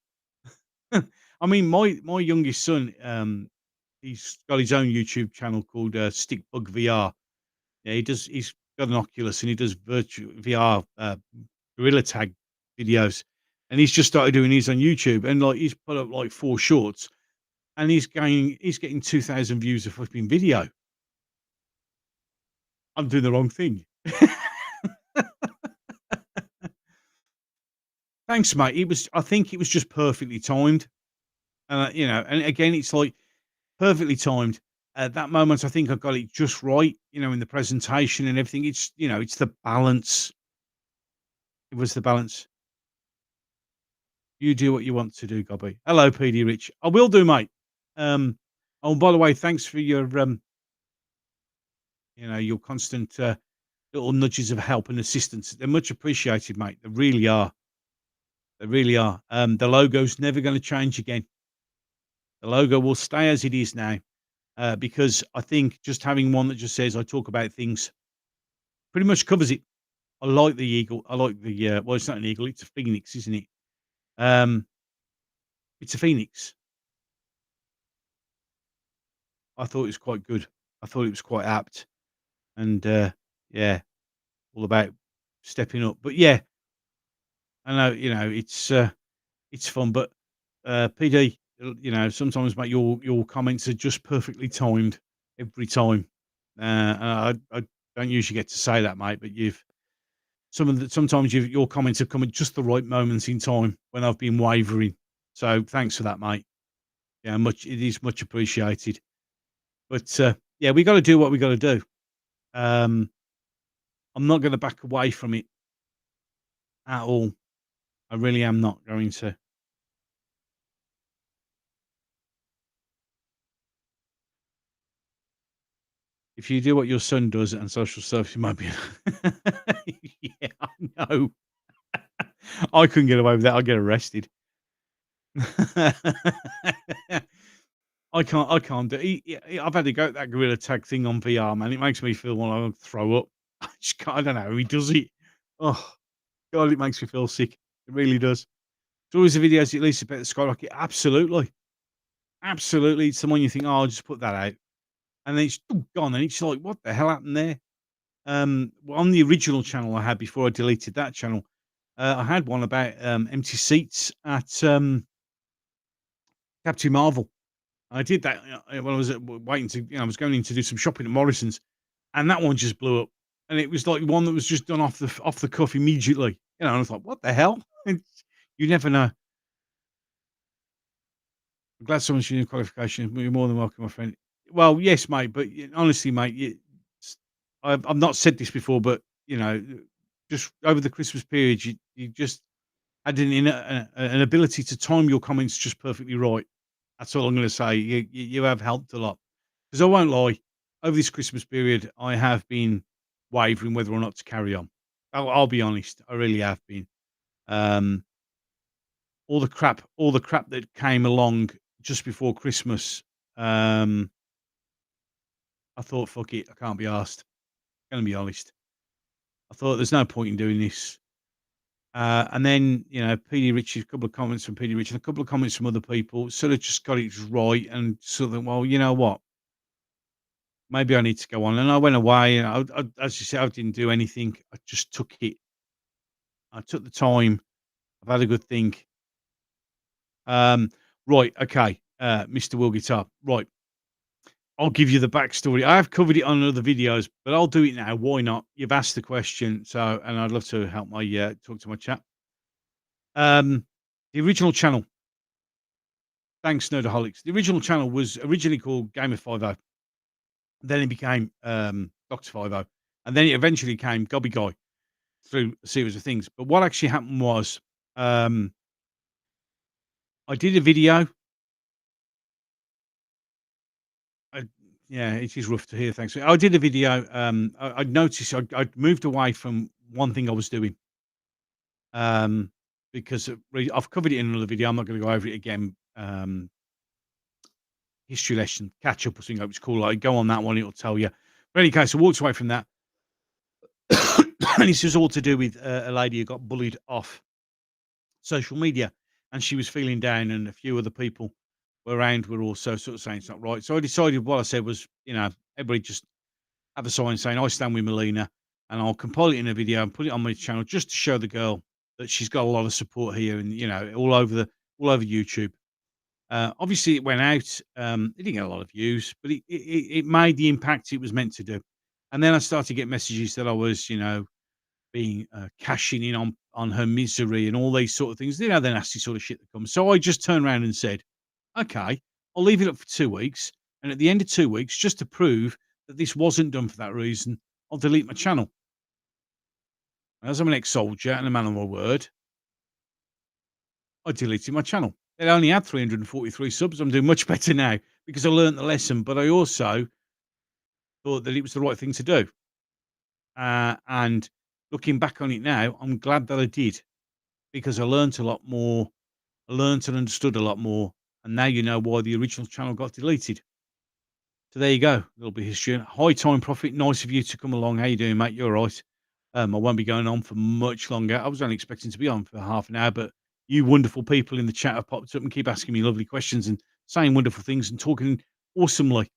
I mean, my youngest son, he's got his own YouTube channel called Stickbug VR. Yeah, he's got an Oculus, and he does virtual VR, gorilla tag videos, and he's just started doing his on YouTube, and like he's put up like 4 shorts, and he's getting 2,000 views a flipping video. I'm doing the wrong thing. Thanks, mate. I think it was just perfectly timed, and again, it's like perfectly timed. At that moment, I think I got it just right, in the presentation and everything. It's the balance. It was the balance. You do what you want to do, Gobby. Hello, PD Rich. I will do, mate. Um, oh, by the way, thanks for your constant little nudges of help and assistance. They're much appreciated, mate. They really are. They really are. The logo's never going to change again. The logo will stay as it is now, because I think just having one that just says I talk about things pretty much covers it. I like the eagle. I like the well, it's not an eagle. It's a phoenix, isn't it? Um, it's a phoenix. I thought it was quite good. I thought it was quite apt, and yeah, all about stepping up. But yeah, I know, it's fun, but, PD, sometimes, mate, your comments are just perfectly timed every time. And I don't usually get to say that, mate, but sometimes your comments have come at just the right moments in time when I've been wavering. So thanks for that, mate. Yeah, it is much appreciated. But, yeah, we gotta do what we gotta do. Um, I'm not gonna back away from it at all. I really am not going to. If you do what your son does and social service, you might be yeah, I know. I couldn't get away with that, I'd get arrested. I can't do I've had to go that gorilla tag thing on VR, man. It makes me feel like I'll throw up. I don't know, he does it. Oh, God, it makes me feel sick. It really does. It's always the videos that least a bit of skyrocket. Absolutely. Absolutely. It's the one you think, "Oh, I'll just put that out." And then it's gone, and it's like, "What the hell happened there?" Well, on the original channel I had before I deleted that channel, I had one about, empty seats at, Captain Marvel. I did that, when I was waiting to I was going in to do some shopping at Morrison's, and that one just blew up. And it was like one that was just done off the cuff immediately. And I was like, "What the hell?" You never know. I'm glad someone's using qualification. You're more than welcome, my friend. Well, yes, mate, but honestly, mate, s- I've not said this before, but just over the Christmas period, you just had an ability to time your comments just perfectly right. That's all I'm going to say. You have helped a lot because I won't lie. Over this Christmas period, I have been wavering whether or not to carry on. I'll be honest. I really have been. Um, all the crap that came along just before Christmas, um, I thought, "Fuck it, I can't be asked." Gonna be honest. I thought there's no point in doing this. And then, PD Richard, a couple of comments from PD Richard, a couple of comments from other people, sort of just got it just right and sort of, well, you know what? Maybe I need to go on. And I went away and as you said, I didn't do anything. I just took it. I took the time. I've had a good think. Um, right, okay, Mr. Will Guitar. Right, I'll give you the backstory. I have covered it on other videos, but I'll do it now. Why not? You've asked the question, so and I'd love to help my talk to my chat. Um, the original channel, thanks, Nerdaholics. The original channel was originally called Gamer 50. Then it became Doctor 50, and then it eventually became Gobby Guy through a series of things. But what actually happened was, um, I did a video. I, yeah, it is rough to hear. Thanks. I did a video. I noticed I'd moved away from one thing I was doing. Um, because I've covered it in another video. I'm not going to go over it again. History lesson, catch up or something. It was cool. Like go on that one, it'll tell you. But in any case, I walked away from that, and this was all to do with a lady who got bullied off social media, and she was feeling down, and a few other people were around were also sort of saying it's not right. So I decided what I said was, everybody just have a sign saying I stand with Melina, and I'll compile it in a video and put it on my channel just to show the girl that she's got a lot of support here, and all over YouTube. Obviously, it went out. It didn't get a lot of views, but it made the impact it was meant to do. And then I started to get messages that I was, being cashing in on her misery and all these sort of things. The nasty sort of shit that comes. So I just turned around and said, "Okay, I'll leave it up for 2 weeks, and at the end of 2 weeks, just to prove that this wasn't done for that reason, I'll delete my channel." As I'm an ex-soldier and a man of my word, I deleted my channel. It only had 343 subs. I'm doing much better now because I learned the lesson, but I also thought that it was the right thing to do. And looking back on it now, I'm glad that I did because I learned a lot more. I learned and understood a lot more. And now you know why the original channel got deleted. So there you go. A little bit of history. High time profit. Nice of you to come along. How you doing, mate? You're all right. I won't be going on for much longer. I was only expecting to be on for half an hour, but you wonderful people in the chat have popped up and keep asking me lovely questions and saying wonderful things and talking awesomely,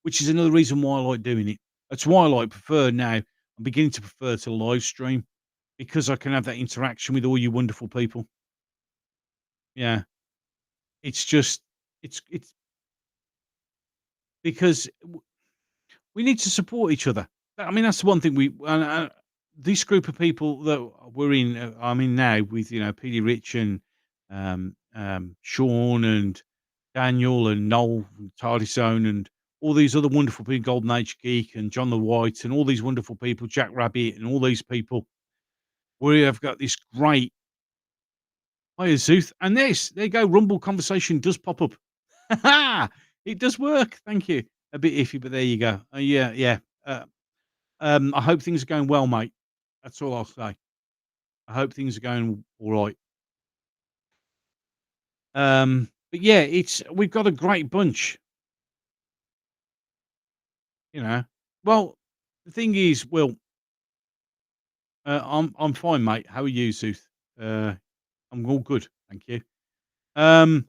which is another reason why I like doing it. That's why I prefer now. I'm beginning to prefer to live stream because I can have that interaction with all you wonderful people. Yeah, it's just it's because we need to support each other. I mean, that's the one thing this group of people that we're in, I'm in now with, PD Rich and Sean and Daniel and Noel and Tardisone and all these other wonderful people, Golden Age Geek and John the White and all these wonderful people, Jack Rabbit and all these people. We have got this great hiya Zuth, and there you go. Rumble conversation does pop up. It does work. Thank you. A bit iffy, but there you go. Yeah, yeah. Uh, I hope things are going well, mate. That's all I'll say. I hope things are going all right. But yeah, we've got a great bunch, you know. Well, the thing is, Will, I'm fine, mate. How are you, Zuth? Uh, I'm all good, thank you. Um,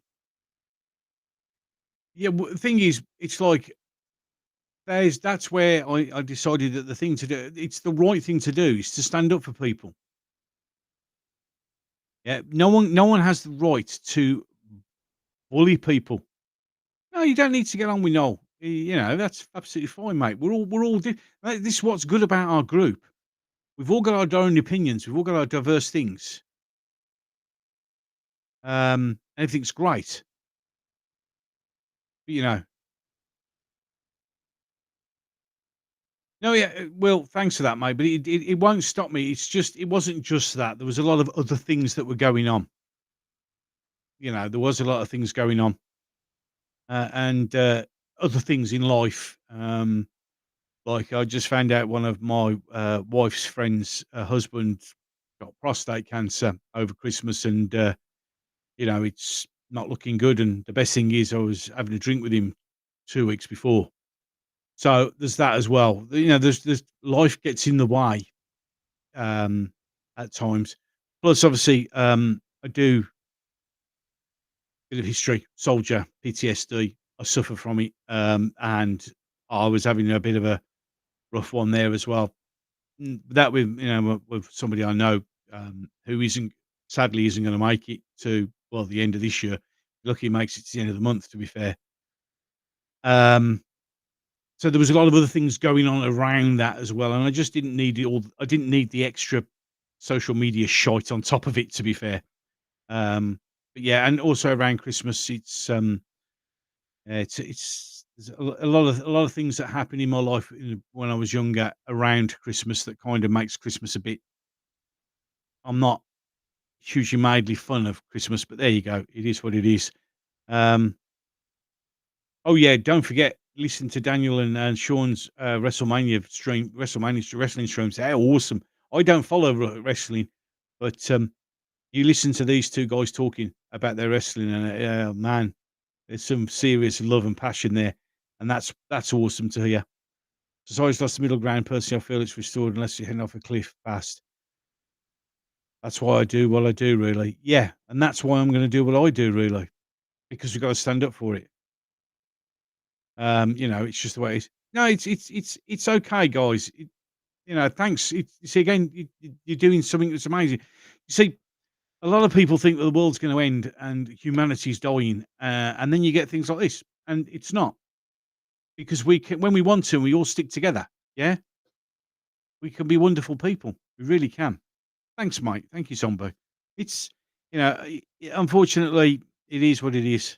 yeah, the thing is, it's like that's where I decided that the thing to do, it's the right thing to do, is to stand up for people. Yeah, no one has the right to bully people. No, you don't need to get on with Noel. That's absolutely fine, mate. This is what's good about our group. We've all got our own opinions. We've all got our diverse things. Everything's great. But, no, yeah. Well, thanks for that, mate. But it won't stop me. It wasn't just that. There was a lot of other things that were going on. There was a lot of things going on, and other things in life. Like I just found out one of my wife's friends' husband got prostate cancer over Christmas, and it's not looking good. And the best thing is, I was having a drink with him 2 weeks before, so there's that as well. There's life gets in the way at times. Plus, obviously, I do bit of history, soldier, PTSD. I suffer from it, and I was having a bit of a rough one there as well. That with with somebody I know, who isn't sadly isn't going to make it to the end of this year. Lucky he makes it to the end of the month. To be fair, um, so there was a lot of other things going on around that as well, and I just didn't need it all. I didn't need the extra social media shite on top of it. To be fair, but yeah, and also around Christmas, there's a lot of things that happen in my life when I was younger around Christmas that kind of makes Christmas a bit. I'm not hugely madly fun of Christmas, but there you go. It is what it is. Um, oh yeah, don't forget, listen to Daniel and Sean's WrestleMania wrestling streams. They're awesome. I don't follow wrestling, but you listen to these two guys talking about their wrestling, and man, there's some serious love and passion there, and that's awesome to hear. Society's lost the middle ground. Personally, I feel it's restored unless you're heading off a cliff fast. That's why I do what I do, really. Yeah, and that's why I'm going to do what I do, really, because we've got to stand up for it. It's just the way it is. No, it's okay, guys. Thanks. You see, again, you're doing something that's amazing. You see, a lot of people think that the world's going to end and humanity's dying, and then you get things like this, and it's not, because we can, when we want to, we all stick together. Yeah, we can be wonderful people. We really can. Thanks, mate. Thank you, Zombo. It's unfortunately, it is what it is.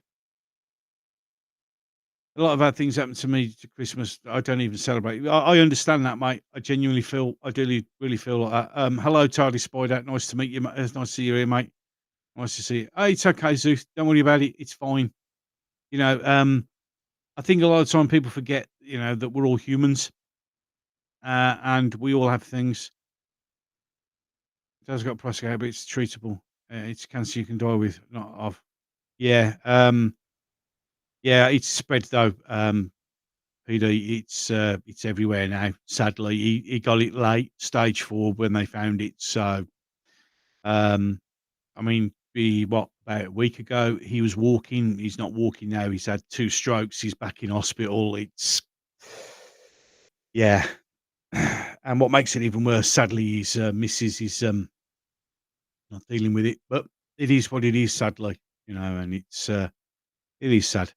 A lot of bad things happen to me to Christmas. I don't even celebrate. I understand that, mate. I genuinely feel. I do really feel like that. Hello, Tardy Spider. Nice to meet you. It's nice to see you here, mate. Nice to see you. Hey, it's okay, Zeus. Don't worry about it. It's fine. You know, um, I think a lot of time people forget, that we're all humans, and we all have things. It has got prostate, but it's treatable. It's cancer you can die with, not of. Yeah. Yeah. It's spread though. Peter, it's everywhere now. Sadly, he got it late, stage 4, when they found it. So, um, I mean, about a week ago, he was walking. He's not walking now. He's had 2 strokes. He's back in hospital. It's yeah. And what makes it even worse, sadly, is missus is not dealing with it. But it is what it is, sadly, and it is sad.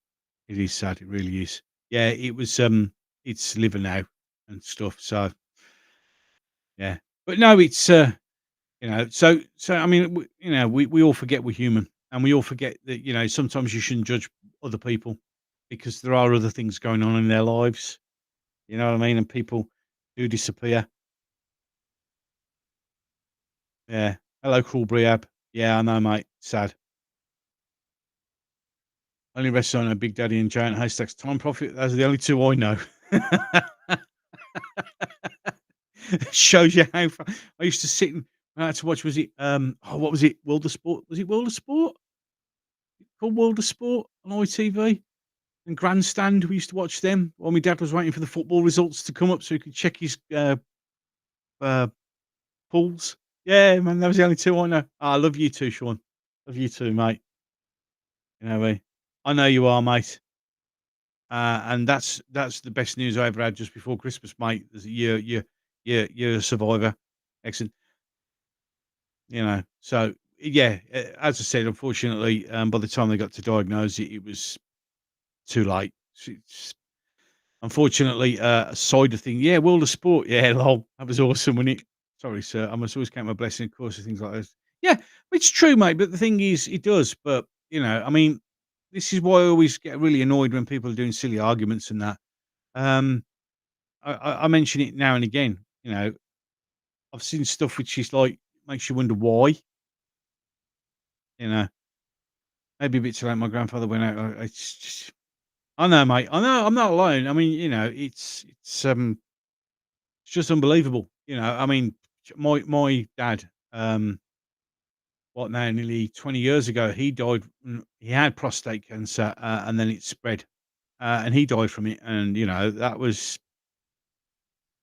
It is sad. It really is. Yeah, it's liver now and stuff. So yeah, but no, it's I mean, we all forget we're human, and we all forget that sometimes you shouldn't judge other people because there are other things going on in their lives. You know what I mean? And people do disappear. Yeah. Hello, Cruel Briab. Yeah, I know, mate. Sad. Only restaurant I know Big Daddy and Giant Haystacks Time Profit. Those are the only two I know. Shows you how far I used to sit and I had to watch. Was it? What was it? World of Sport. Was it World of Sport? Called World of Sport on ITV and Grandstand. We used to watch them while my dad was waiting for the football results to come up so he could check his uh, pools. Yeah, man, that was the only two I know. I love you too, Sean. Love you too, mate. I know you are, mate. And that's the best news I ever had just before Christmas, mate. Is that you're a survivor. Excellent. So yeah, as I said, unfortunately, by the time they got to diagnose it, it was too late. It's unfortunately a side of thing. Yeah, World of Sport. Yeah, lol. That was awesome, wasn't it? Sorry, sir. I must always count my blessing, of course, and things like this. Yeah, it's true, mate. But the thing is, it does. But I mean, this is why I always get really annoyed when people are doing silly arguments and that. Um, I mention it now and again. I've seen stuff which is like makes you wonder why. You know, maybe a bit too late. My grandfather went out. It's just, I know, mate. I know. I'm not alone. I mean, it's just unbelievable. I mean, my dad. What now? Nearly 20 years ago, he died. He had prostate cancer, and then it spread, and he died from it. And that was.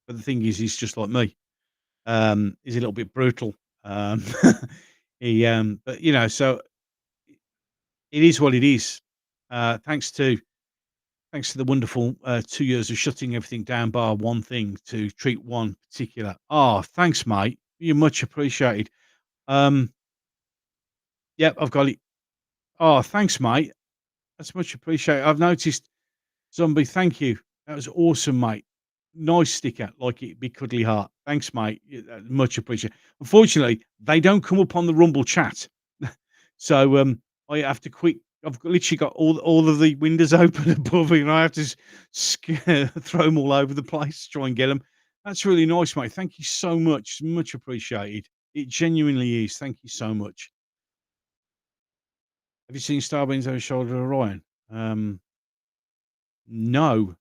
But the thing is, he's just like me. He's a little bit brutal. Um, but so it is what it is. Uh, thanks to thanks to the wonderful 2 years of shutting everything down, bar one thing to treat one particular. Oh, thanks, mate. You're much appreciated. Um, yep, I've got it. Oh, thanks, mate. That's much appreciated. I've noticed. Zombie, thank you. That was awesome, mate. Nice sticker, like it be cuddly heart. Thanks, mate. Much appreciated. Unfortunately, they don't come up on the Rumble chat. So, I have to quick literally got all of the windows open above me, and I have to throw them all over the place to try and get them. That's really nice, mate. Thank you so much. Much appreciated. It genuinely is. Thank you so much. Have you seen Starbeam's Over Shoulder of Orion? No.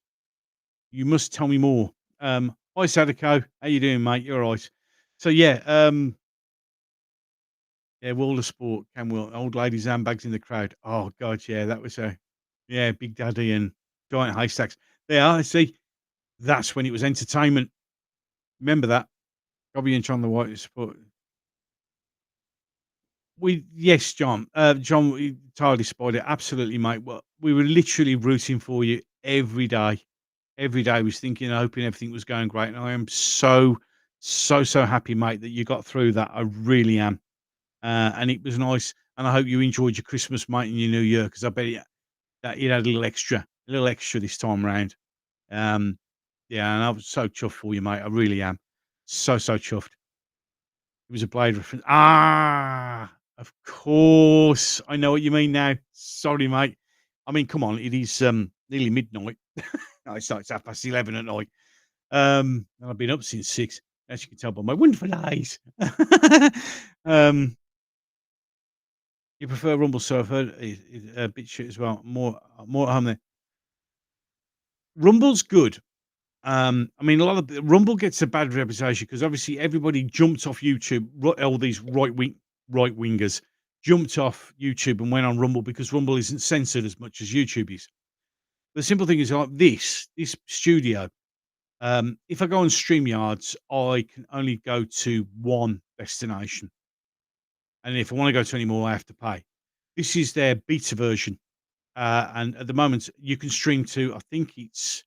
You must tell me more. Hi Sadako, how you doing, mate? You're all right. So yeah, yeah, World of Sport, Camwell, old ladies handbags in the crowd. Oh god, yeah, that was Big Daddy and Giant Haystacks. Yeah, I see. That's when it was entertainment. Remember that? Bobby and John the White Sport. Yes, John. John, we entirely spoiled it. Absolutely, mate. Well, we were literally rooting for you every day. Every day I was thinking and hoping everything was going great, and I am so, so, so happy, mate, that you got through that. I really am. And it was nice, and I hope you enjoyed your Christmas, mate, and your New Year, because I bet that you had a little extra this time round. Um, yeah, and I was so chuffed for you, mate. I really am. So, so chuffed. It was a Blade reference. Ah, of course. I know what you mean now. Sorry, mate. I mean, come on, it is nearly midnight. No, it's 11:30 at night. And I've been up since 6, as you can tell by my wonderful eyes. Um, you prefer Rumble, so I've heard it a bit shit as well. More at home there. Rumble's good. I mean, a lot of Rumble gets a bad reputation because obviously everybody jumped off YouTube. All these right wingers jumped off YouTube and went on Rumble because Rumble isn't censored as much as YouTube is. The simple thing is like this studio. If I go on StreamYards, I can only go to one destination, and if I want to go to any more, I have to pay. This is their beta version, and at the moment, you can stream to. I think it's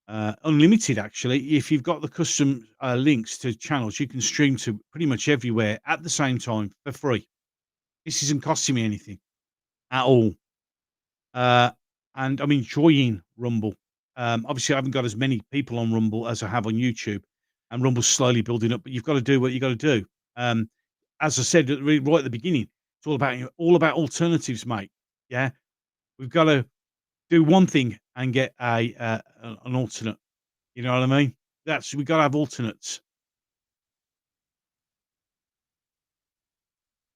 unlimited actually. If you've got the custom, links to channels, you can stream to pretty much everywhere at the same time for free. This isn't costing me anything at all. Uh, and I'm enjoying Rumble. Obviously, I haven't got as many people on Rumble as I have on YouTube, and Rumble's slowly building up. But you've got to do what you got to do. Um, as I said right at the beginning, it's all about alternatives, mate. Yeah, we've got to do one thing and get an alternate. You know what I mean? That's we got to have alternates.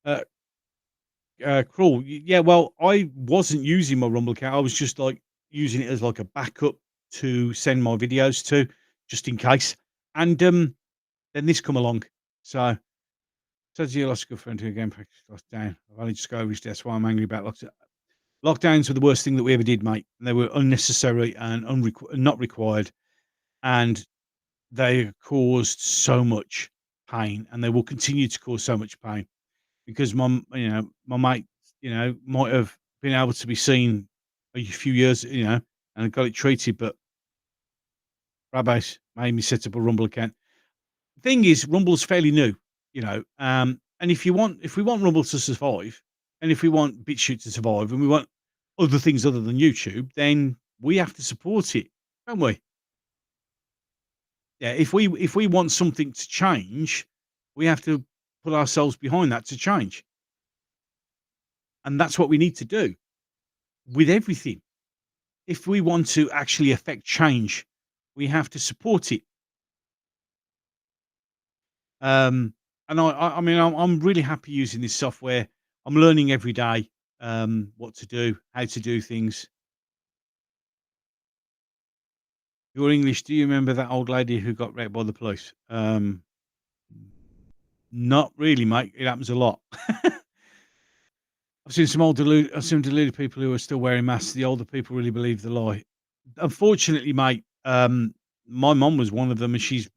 Uh, Cruel. Yeah, well, I wasn't using my Rumble account. I was just like using it as like a backup to send my videos to, just in case. And then this come along. So says you lost a good friend to a game practice lost down. I've only just got over his death. That's why I'm angry about lockdowns were the worst thing that we ever did, mate. They were unnecessary and not required, and they caused so much pain, and they will continue to cause so much pain because my mate, might have been able to be seen a few years, and got it treated, but Rabbit made me set up a Rumble account. The thing is, Rumble's fairly new, and if we want Rumble to survive, and if we want BitChute to survive, and we want other things other than YouTube, then we have to support it, don't we? Yeah, if we want something to change, we have to put ourselves behind that to change, and that's what we need to do with everything. If we want to actually affect change, we have to support it. Um, and I mean, I'm really happy using this software. I'm learning every day, what to do, how to do things. Your English, do you remember that old lady who got wrecked by the police? Not really, mate. It happens a lot. I've seen deluded people who are still wearing masks. The older people really believe the lie. Unfortunately, mate, my mum was one of them, and she's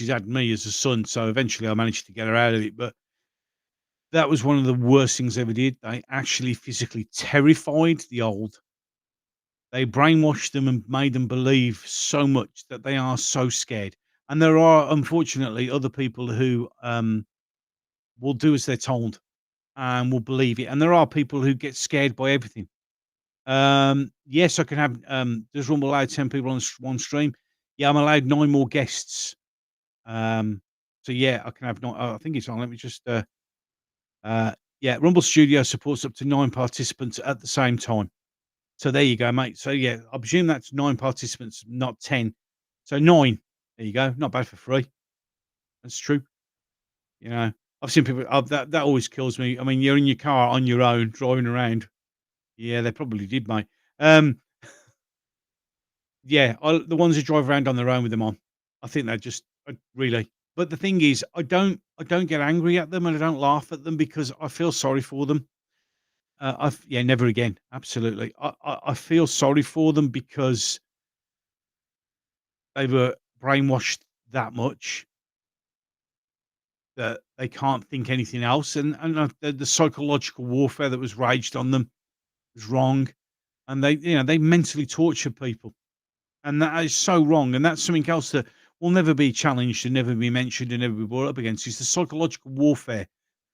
had me as a son, so eventually I managed to get her out of it. But that was one of the worst things they ever did. They actually physically terrified the old. They brainwashed them and made them believe so much that they are so scared. And there are, unfortunately, other people who will do as they're told and will believe it. And there are people who get scared by everything. Yes, I can have. Does Rumble allow 10 people on one stream? Yeah, I'm allowed 9 more guests. So yeah, I can have. I think it's on. Let me just. Yeah, Rumble Studio supports up to 9 participants at the same time. So there you go, mate. So yeah, I presume that's 9 participants, not 10. So 9. There you go. Not bad for free. That's true. You know, I've seen people. That always kills me. I mean, you're in your car on your own driving around. Yeah, they probably did, mate. Um, Yeah, the ones who drive around on their own with them on. I think they're just really. But the thing is, I don't get angry at them and I don't laugh at them because I feel sorry for them. Yeah, never again. Absolutely. I feel sorry for them because they were brainwashed that much that they can't think anything else, and the psychological warfare that was raged on them was wrong, and they mentally torture people. And that is so wrong, and that's something else that will never be challenged and never be mentioned and never be brought up against, is the psychological warfare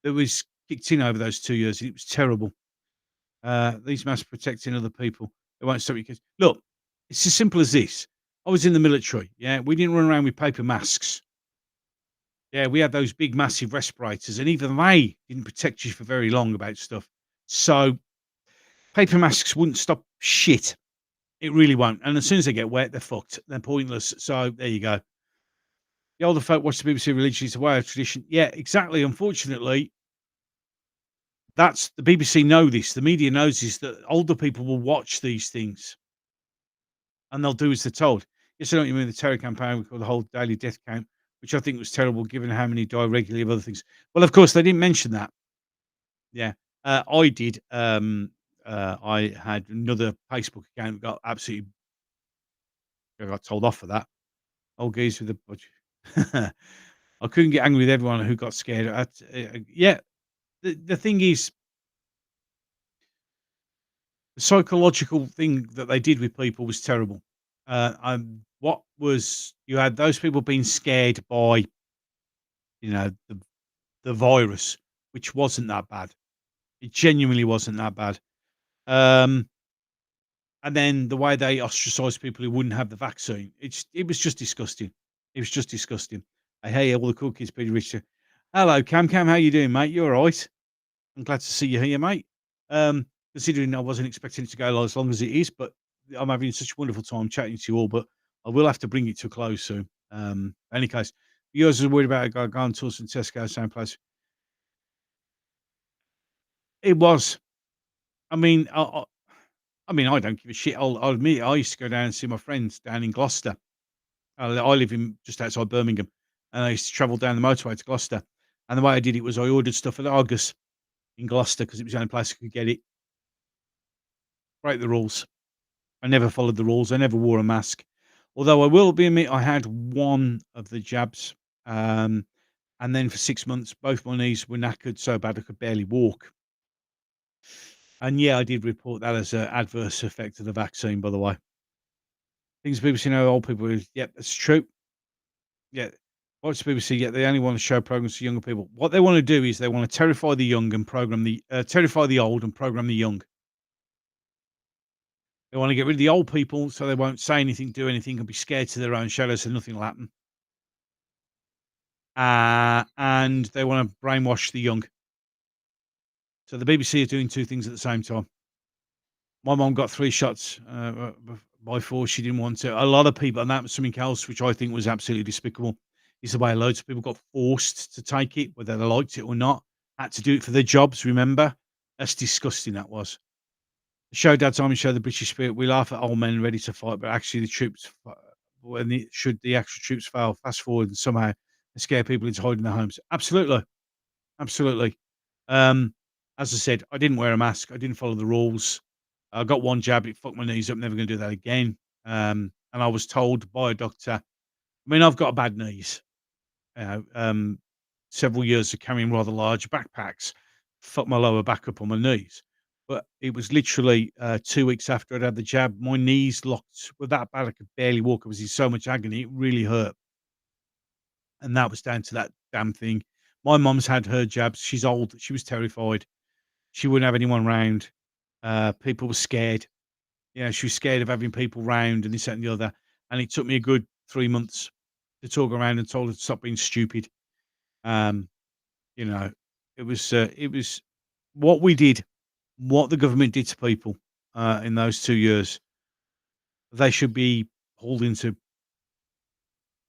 that was kicked in over those 2 years. It was terrible. These masks protecting other people. They won't stop you 'cause look, it's as simple as this. I was in the military, yeah, we didn't run around with paper masks. Yeah, we had those big, massive respirators, and even they didn't protect you for very long about stuff. So, paper masks wouldn't stop shit. It really won't, and as soon as they get wet, they're fucked. They're pointless. So, there you go. The older folk watch the BBC religiously. It's a way of tradition. Yeah, exactly. Unfortunately, that's the BBC know this. The media knows this, that older people will watch these things and they'll do as they're told. Yes, I know what you mean. The terror campaign, we call the whole daily death count, which I think was terrible given how many die regularly of other things. Well, of course, they didn't mention that. Yeah. I did. I had another Facebook account, got absolutely, I got told off for that. Old geese with the budget. I couldn't get angry with everyone who got scared. Yeah, the thing is, the psychological thing that they did with people was terrible. what was you had those people being scared by, the virus, which wasn't that bad. It genuinely wasn't that bad. Um, and then the way they ostracized people who wouldn't have the vaccine, it was just disgusting. It was just disgusting. Hey, all the cool kids, Peter Richard. Hello, Cam. How you doing, mate? You all right? I'm glad to see you here, mate. Considering I wasn't expecting it to go as long as it is, but I'm having such a wonderful time chatting to you all. But I will have to bring it to a close soon. Any case, you guys are worried about a guy going to us and Tesco, same place. It was. I mean, I don't give a shit. I'll admit, I used to go down and see my friends down in Gloucester. I live in just outside Birmingham, and I used to travel down the motorway to Gloucester. And the way I did it was I ordered stuff at Argos in Gloucester because it was the only place I could get it. Break the rules. I never followed the rules. I never wore a mask. Although I will be admit I had one of the jabs, um, and then for 6 months, both my knees were knackered so bad I could barely walk. And yeah, I did report that as an adverse effect of the vaccine, by the way. Things BBC know, old people is, yep, that's true. Yeah. Watch the BBC, yet they only want to show programs to younger people. What they want to do is they want to terrify the young and program terrify the old and program the young. They want to get rid of the old people so they won't say anything, do anything, and be scared to their own shadows so nothing will happen. And they want to brainwash the young. So the BBC are doing two things at the same time. My mom got 3 shots by force. She didn't want to. A lot of people, and that was something else which I think was absolutely despicable, is the way loads of people got forced to take it, whether they liked it or not. Had to do it for their jobs. Remember, that's disgusting. That was. Show Dad Time and show the British spirit. We laugh at old men ready to fight, but actually the troops, should the actual troops fail, fast forward and somehow scare people into hiding their homes. Absolutely, absolutely. Um, as I said, I didn't wear a mask. I didn't follow the rules. I got one jab. It fucked my knees up. Never going to do that again. And I was told by a doctor. I mean, I've got bad knees. You know, several years of carrying rather large backpacks fucked my lower back up on my knees. But it was literally 2 weeks after I'd had the jab, my knees locked were that bad I could barely walk. I was in so much agony, it really hurt. And that was down to that damn thing. My mum's had her jabs. She's old. She was terrified. She wouldn't have anyone round. People were scared. She was scared of having people round and this, that, and the other. And it took me a good 3 months to talk around and told her to stop being stupid. Um, you know, it was what we did, what the government did to people in those 2 years. They should be hauled into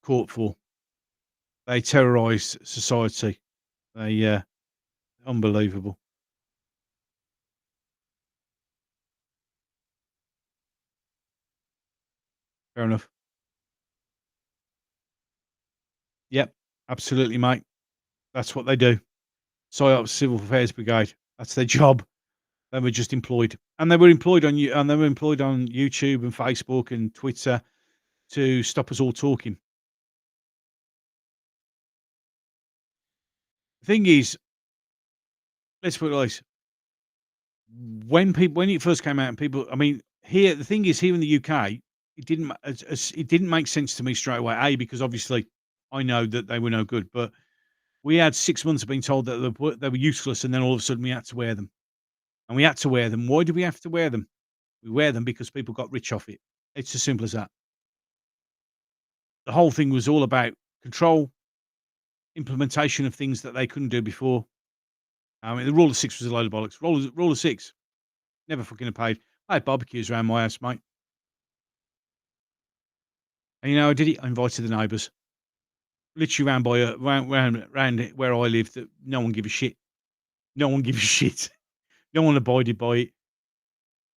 court for. They terrorised society. They unbelievable. Fair enough. Yep, absolutely, mate. That's what they do. PSYOPs Civil Affairs Brigade. That's their job. They were just employed, and they were employed on you, and they were employed on YouTube and Facebook and Twitter to stop us all talking. The thing is, let's put it like this, when it first came out and people I mean, here the thing is here in the UK, it didn't make sense to me straight away, A, because obviously I know that they were no good, but we had 6 months of being told that they were useless, and then all of a sudden we had to wear them, and we had to wear them. Why do we have to wear them? We wear them because people got rich off it. It's as simple as that. The whole thing was all about control, implementation of things that they couldn't do before. I mean, the rule of 6 was a load of bollocks. Rule of 6, never fucking paid. I had barbecues around my house, mate. And you know, I did it. I invited the neighbours. Literally round by round where I lived. That no one give a shit. No one give a shit. No one abided by it.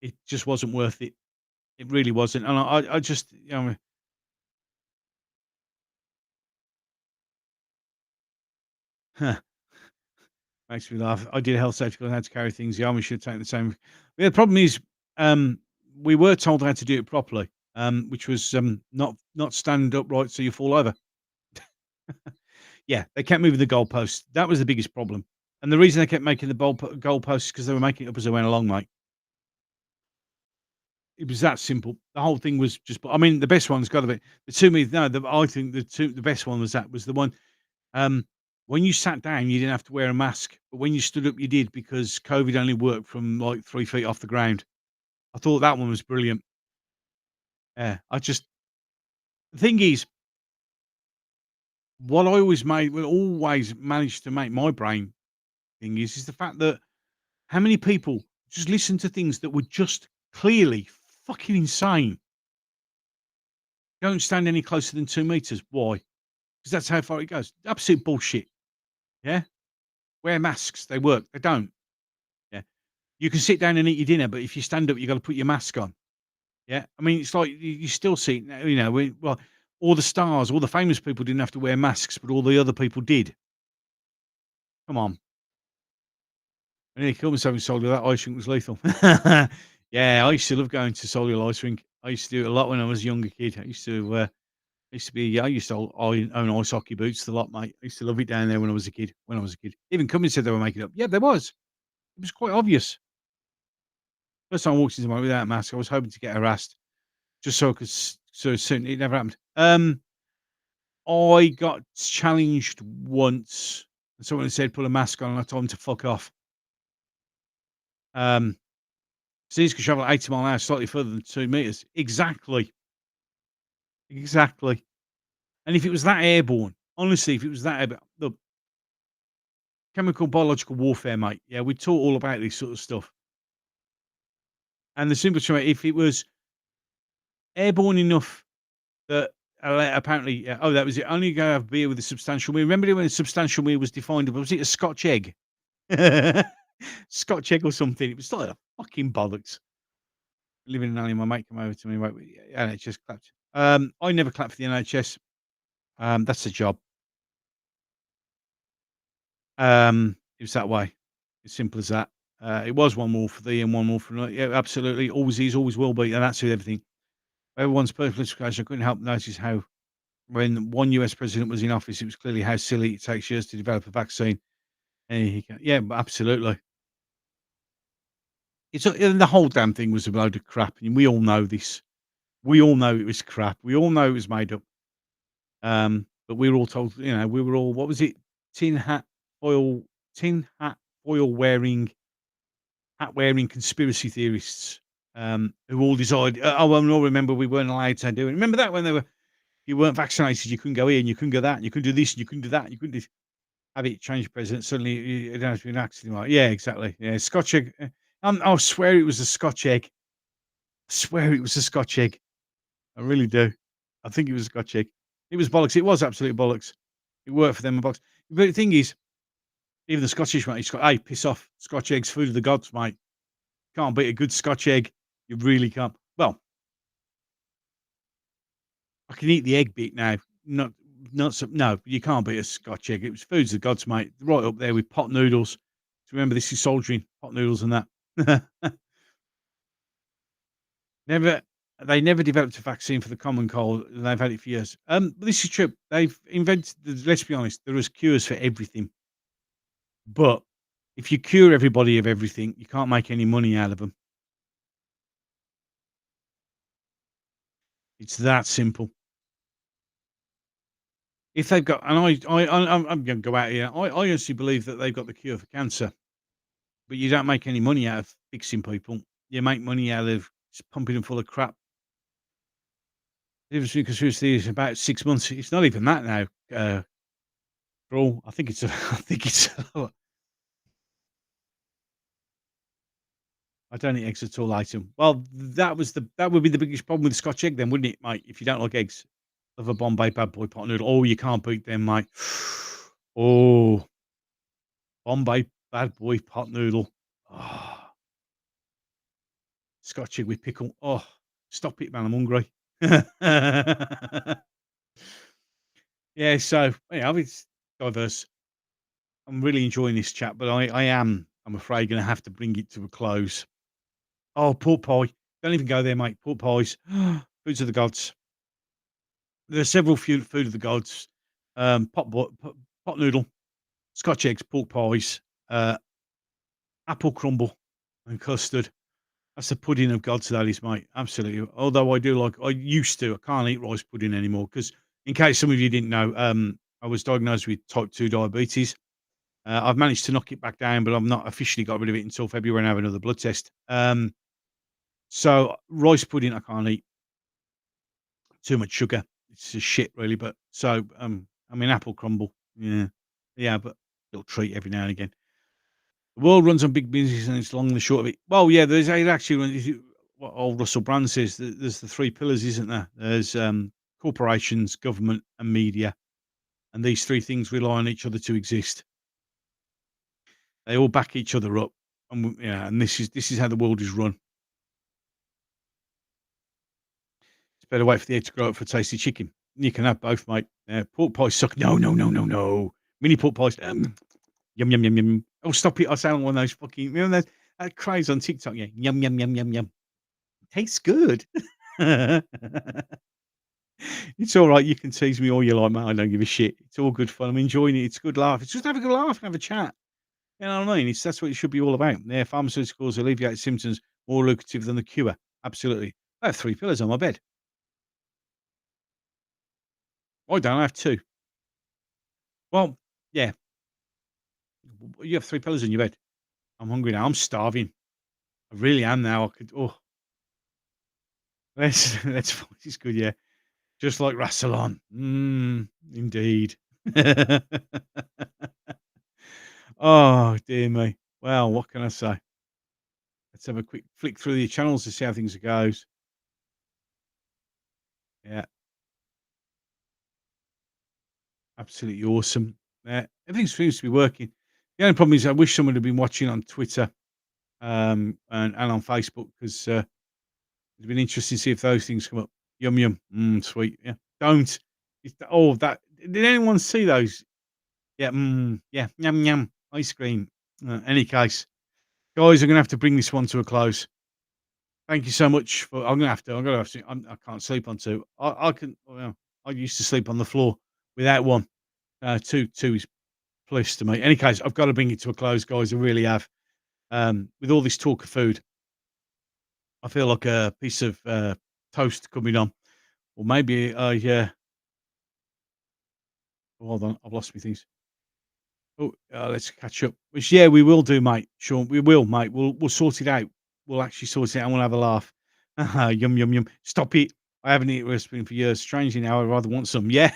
It just wasn't worth it. It really wasn't. And I just, makes me laugh. I did a health safety course on how to carry things. The army should take the same. Yeah, the problem is, um, we were told how to do it properly, which was not stand upright so you fall over. Yeah, they kept moving the goalposts. That was the biggest problem. And the reason they kept making the goalposts is because they were making it up as they went along, mate. It was that simple. The whole thing was just I mean, the best one's gotta be the 2 me no, I think the best one was the one, um, when you sat down, you didn't have to wear a mask, but when you stood up, you did because COVID only worked from, like, 3 feet off the ground. I thought that one was brilliant. Yeah, the thing is, what I always managed to make my brain thing is the fact that how many people just listen to things that were just clearly fucking insane. Don't stand any closer than 2 meters. Why? Because that's how far it goes. Absolute bullshit. Yeah. Wear masks. They work. They don't. Yeah. You can sit down and eat your dinner, but if you stand up, you got to put your mask on. Yeah. I mean, it's like you still see, well, all the stars, all the famous people didn't have to wear masks, but all the other people did. Come on. I nearly killed myself in Soldier. That ice rink was lethal. Yeah. I used to love going to Soldier ice rink. I used to do it a lot when I was a younger kid. I used to own ice hockey boots a lot, mate. I used to love it down there when I was a kid. Even Cummins said they were making it up. Yeah, there was. It was quite obvious. First time I walked into one without a mask, I was hoping to get harassed just so I could so soon it never happened. I got challenged once and someone said, "Put a mask on," and I told them to fuck off. Um, Cities can travel at 80 mile an hour slightly further than 2 meters. Exactly. Exactly. And if it was that airborne, honestly, if it was that airborne, look, chemical biological warfare, mate. Yeah, we taught all about this sort of stuff. And the simple truth, if it was airborne enough that apparently, yeah, oh, that was it. Only go have beer with a substantial meal. Remember when a substantial meal was defined? Was it a Scotch egg? Scotch egg or something? It was like a fucking bollocks. Living in Alley, my mate came over to me. Right, NHS clapped. I never clapped for the NHS. That's a job. It was that way. As simple as that. It was one more for thee and one more for another. Yeah, absolutely. Always is, always will be, and that's with everything. Everyone's personal education. I couldn't help notice how, when one US president was in office, it was clearly how silly it takes years to develop a vaccine. And yeah, absolutely. And the whole damn thing was a load of crap, and we all know this. We all know it was crap. We all know it was made up. But we were all told, we were all what was it? Tin hat, foil, tin hat, foil wearing hat wearing conspiracy theorists, who all decided, "Oh, well, no, remember we weren't allowed to do it." Remember that when you weren't vaccinated, you couldn't go here and you couldn't go that, and you couldn't do this and you couldn't do that, you couldn't have it change president. Suddenly, it has been accident. Like, yeah, exactly. Yeah, Scotch egg. I swear it was a Scotch egg. I swear it was a Scotch egg. I really do. I think it was a Scotch egg. It was bollocks. It was absolute bollocks. It worked for them, bollocks. But the thing is, even the Scottish mate, he's got, "Hey, piss off. Scotch eggs, food of the gods, mate. Can't beat a good Scotch egg. You really can't." Well, I can eat the egg bit now. Not some no, you can't beat a Scotch egg. It was foods of gods, mate. Right up there with pot noodles. So remember, this is soldiering, pot noodles and that. Never they never developed a vaccine for the common cold, and they've had it for years. But this is true. They've invented let's be honest, there is cures for everything. But if you cure everybody of everything, you can't make any money out of them. It's that simple. If they've got and I'm gonna go out here. I honestly believe that they've got the cure for cancer, but you don't make any money out of fixing people. You make money out of just pumping them full of crap. The difference between conspiracy is about 6 months. It's not even that now, for all. I think it's a I think it's a lot. I don't eat eggs at all, item. Well, that would be the biggest problem with Scotch egg then, wouldn't it, mate? If you don't like eggs. Love a Bombay Bad Boy pot noodle. Oh, you can't beat them, mate. Oh, Bombay Bad Boy pot noodle. Oh, Scotch egg with pickle. Oh, stop it, man. I'm hungry. Yeah, so yeah, it's diverse. I'm really enjoying this chat, but I'm afraid, going to have to bring it to a close. Oh, pork pie. Don't even go there, mate. Pork pies. Foods of the gods. There are several food of the gods. Pot noodle, Scotch eggs, pork pies, apple crumble and custard. That's the pudding of God's that is, mate. Absolutely. Although I used to, I can't eat rice pudding anymore because, in case some of you didn't know, I was diagnosed with type 2 diabetes. I've managed to knock it back down, but I've not officially got rid of it until February and have another blood test. So rice pudding I can't eat. Too much sugar. It's just shit, really. But so, I mean, apple crumble. Yeah, yeah, but little treat every now and again. The world runs on big business, and it's long and the short of it. Well, yeah, there's it actually what old Russell Brand says. There's the three pillars, isn't there? There's corporations, government, and media, and these three things rely on each other to exist. They all back each other up, and yeah, and this is how the world is run. It's better wait for the egg to grow up for tasty chicken. You can have both, mate. Pork pies suck. No, no, no, no, no. Mini pork pies. Yum yum yum yum. Oh, stop it! I sound like one of those fucking. Remember that craze on TikTok? Yeah, yum yum yum yum yum. Tastes good. It's all right. You can tease me all you like, mate. I don't give a shit. It's all good fun. I'm enjoying it. It's a good laugh. It's just have a good laugh and have a chat. You know what I mean? That's what it should be all about. Yeah, pharmaceuticals alleviate symptoms more lucrative than the cure. Absolutely. I have three pillows on my bed. I don't. I have two. Well, yeah. You have three pillows in your bed. I'm hungry now. I'm starving. I really am now. I could. Oh, let's. It's good. Yeah. Just like Rassilon. Indeed. Oh, dear me. Well, what can I say? Let's have a quick flick through the channels to see how things goes. Yeah, absolutely awesome. Yeah, everything seems to be working. The only problem is I wish someone had been watching on Twitter, and on Facebook because it'd been interesting to see if those things come up. Yum yum, sweet. Yeah, don't. That. Did anyone see those? Yeah, yeah, yum yum, ice cream. Any case, guys, I'm gonna have to bring this one to a close. Thank you so much for. I'm gonna have to. I can't sleep on two. I can. Well, I used to sleep on the floor without one. Two is bliss to me. Any case, I've got to bring it to a close, guys. I really have. With all this talk of food, I feel like a piece of toast coming on, or maybe hold on, I've lost my things. Oh, let's catch up. Which yeah, we will do, mate. Sean, we will, mate. We'll sort it out. We'll actually sort it out and we'll have a laugh. Yum yum yum. Stop it. I haven't eaten a spoon for years. Strangely now, I rather want some. Yeah.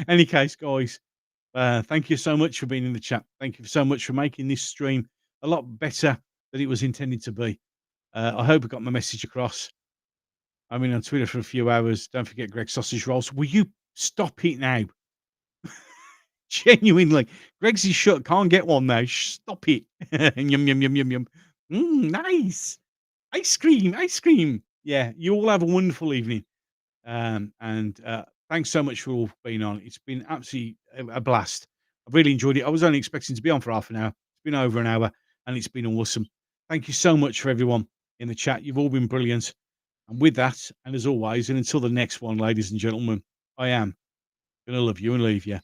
Any case, guys, thank you so much for being in the chat. Thank you so much for making this stream a lot better than it was intended to be. I hope I got my message across. I've been on Twitter for a few hours. Don't forget Greg Sausage Rolls. Will you stop it now? Genuinely, Greg's is shut. Can't get one now. Stop it. Yum yum yum yum yum. Nice ice cream. Ice cream. Yeah, you all have a wonderful evening. And thanks so much for all being on. It's been absolutely a blast. I've really enjoyed it. I was only expecting to be on for half an hour. It's been over an hour, and it's been awesome. Thank you so much for everyone in the chat. You've all been brilliant. And with that, and as always, and until the next one, ladies and gentlemen, I am going to love you and leave you.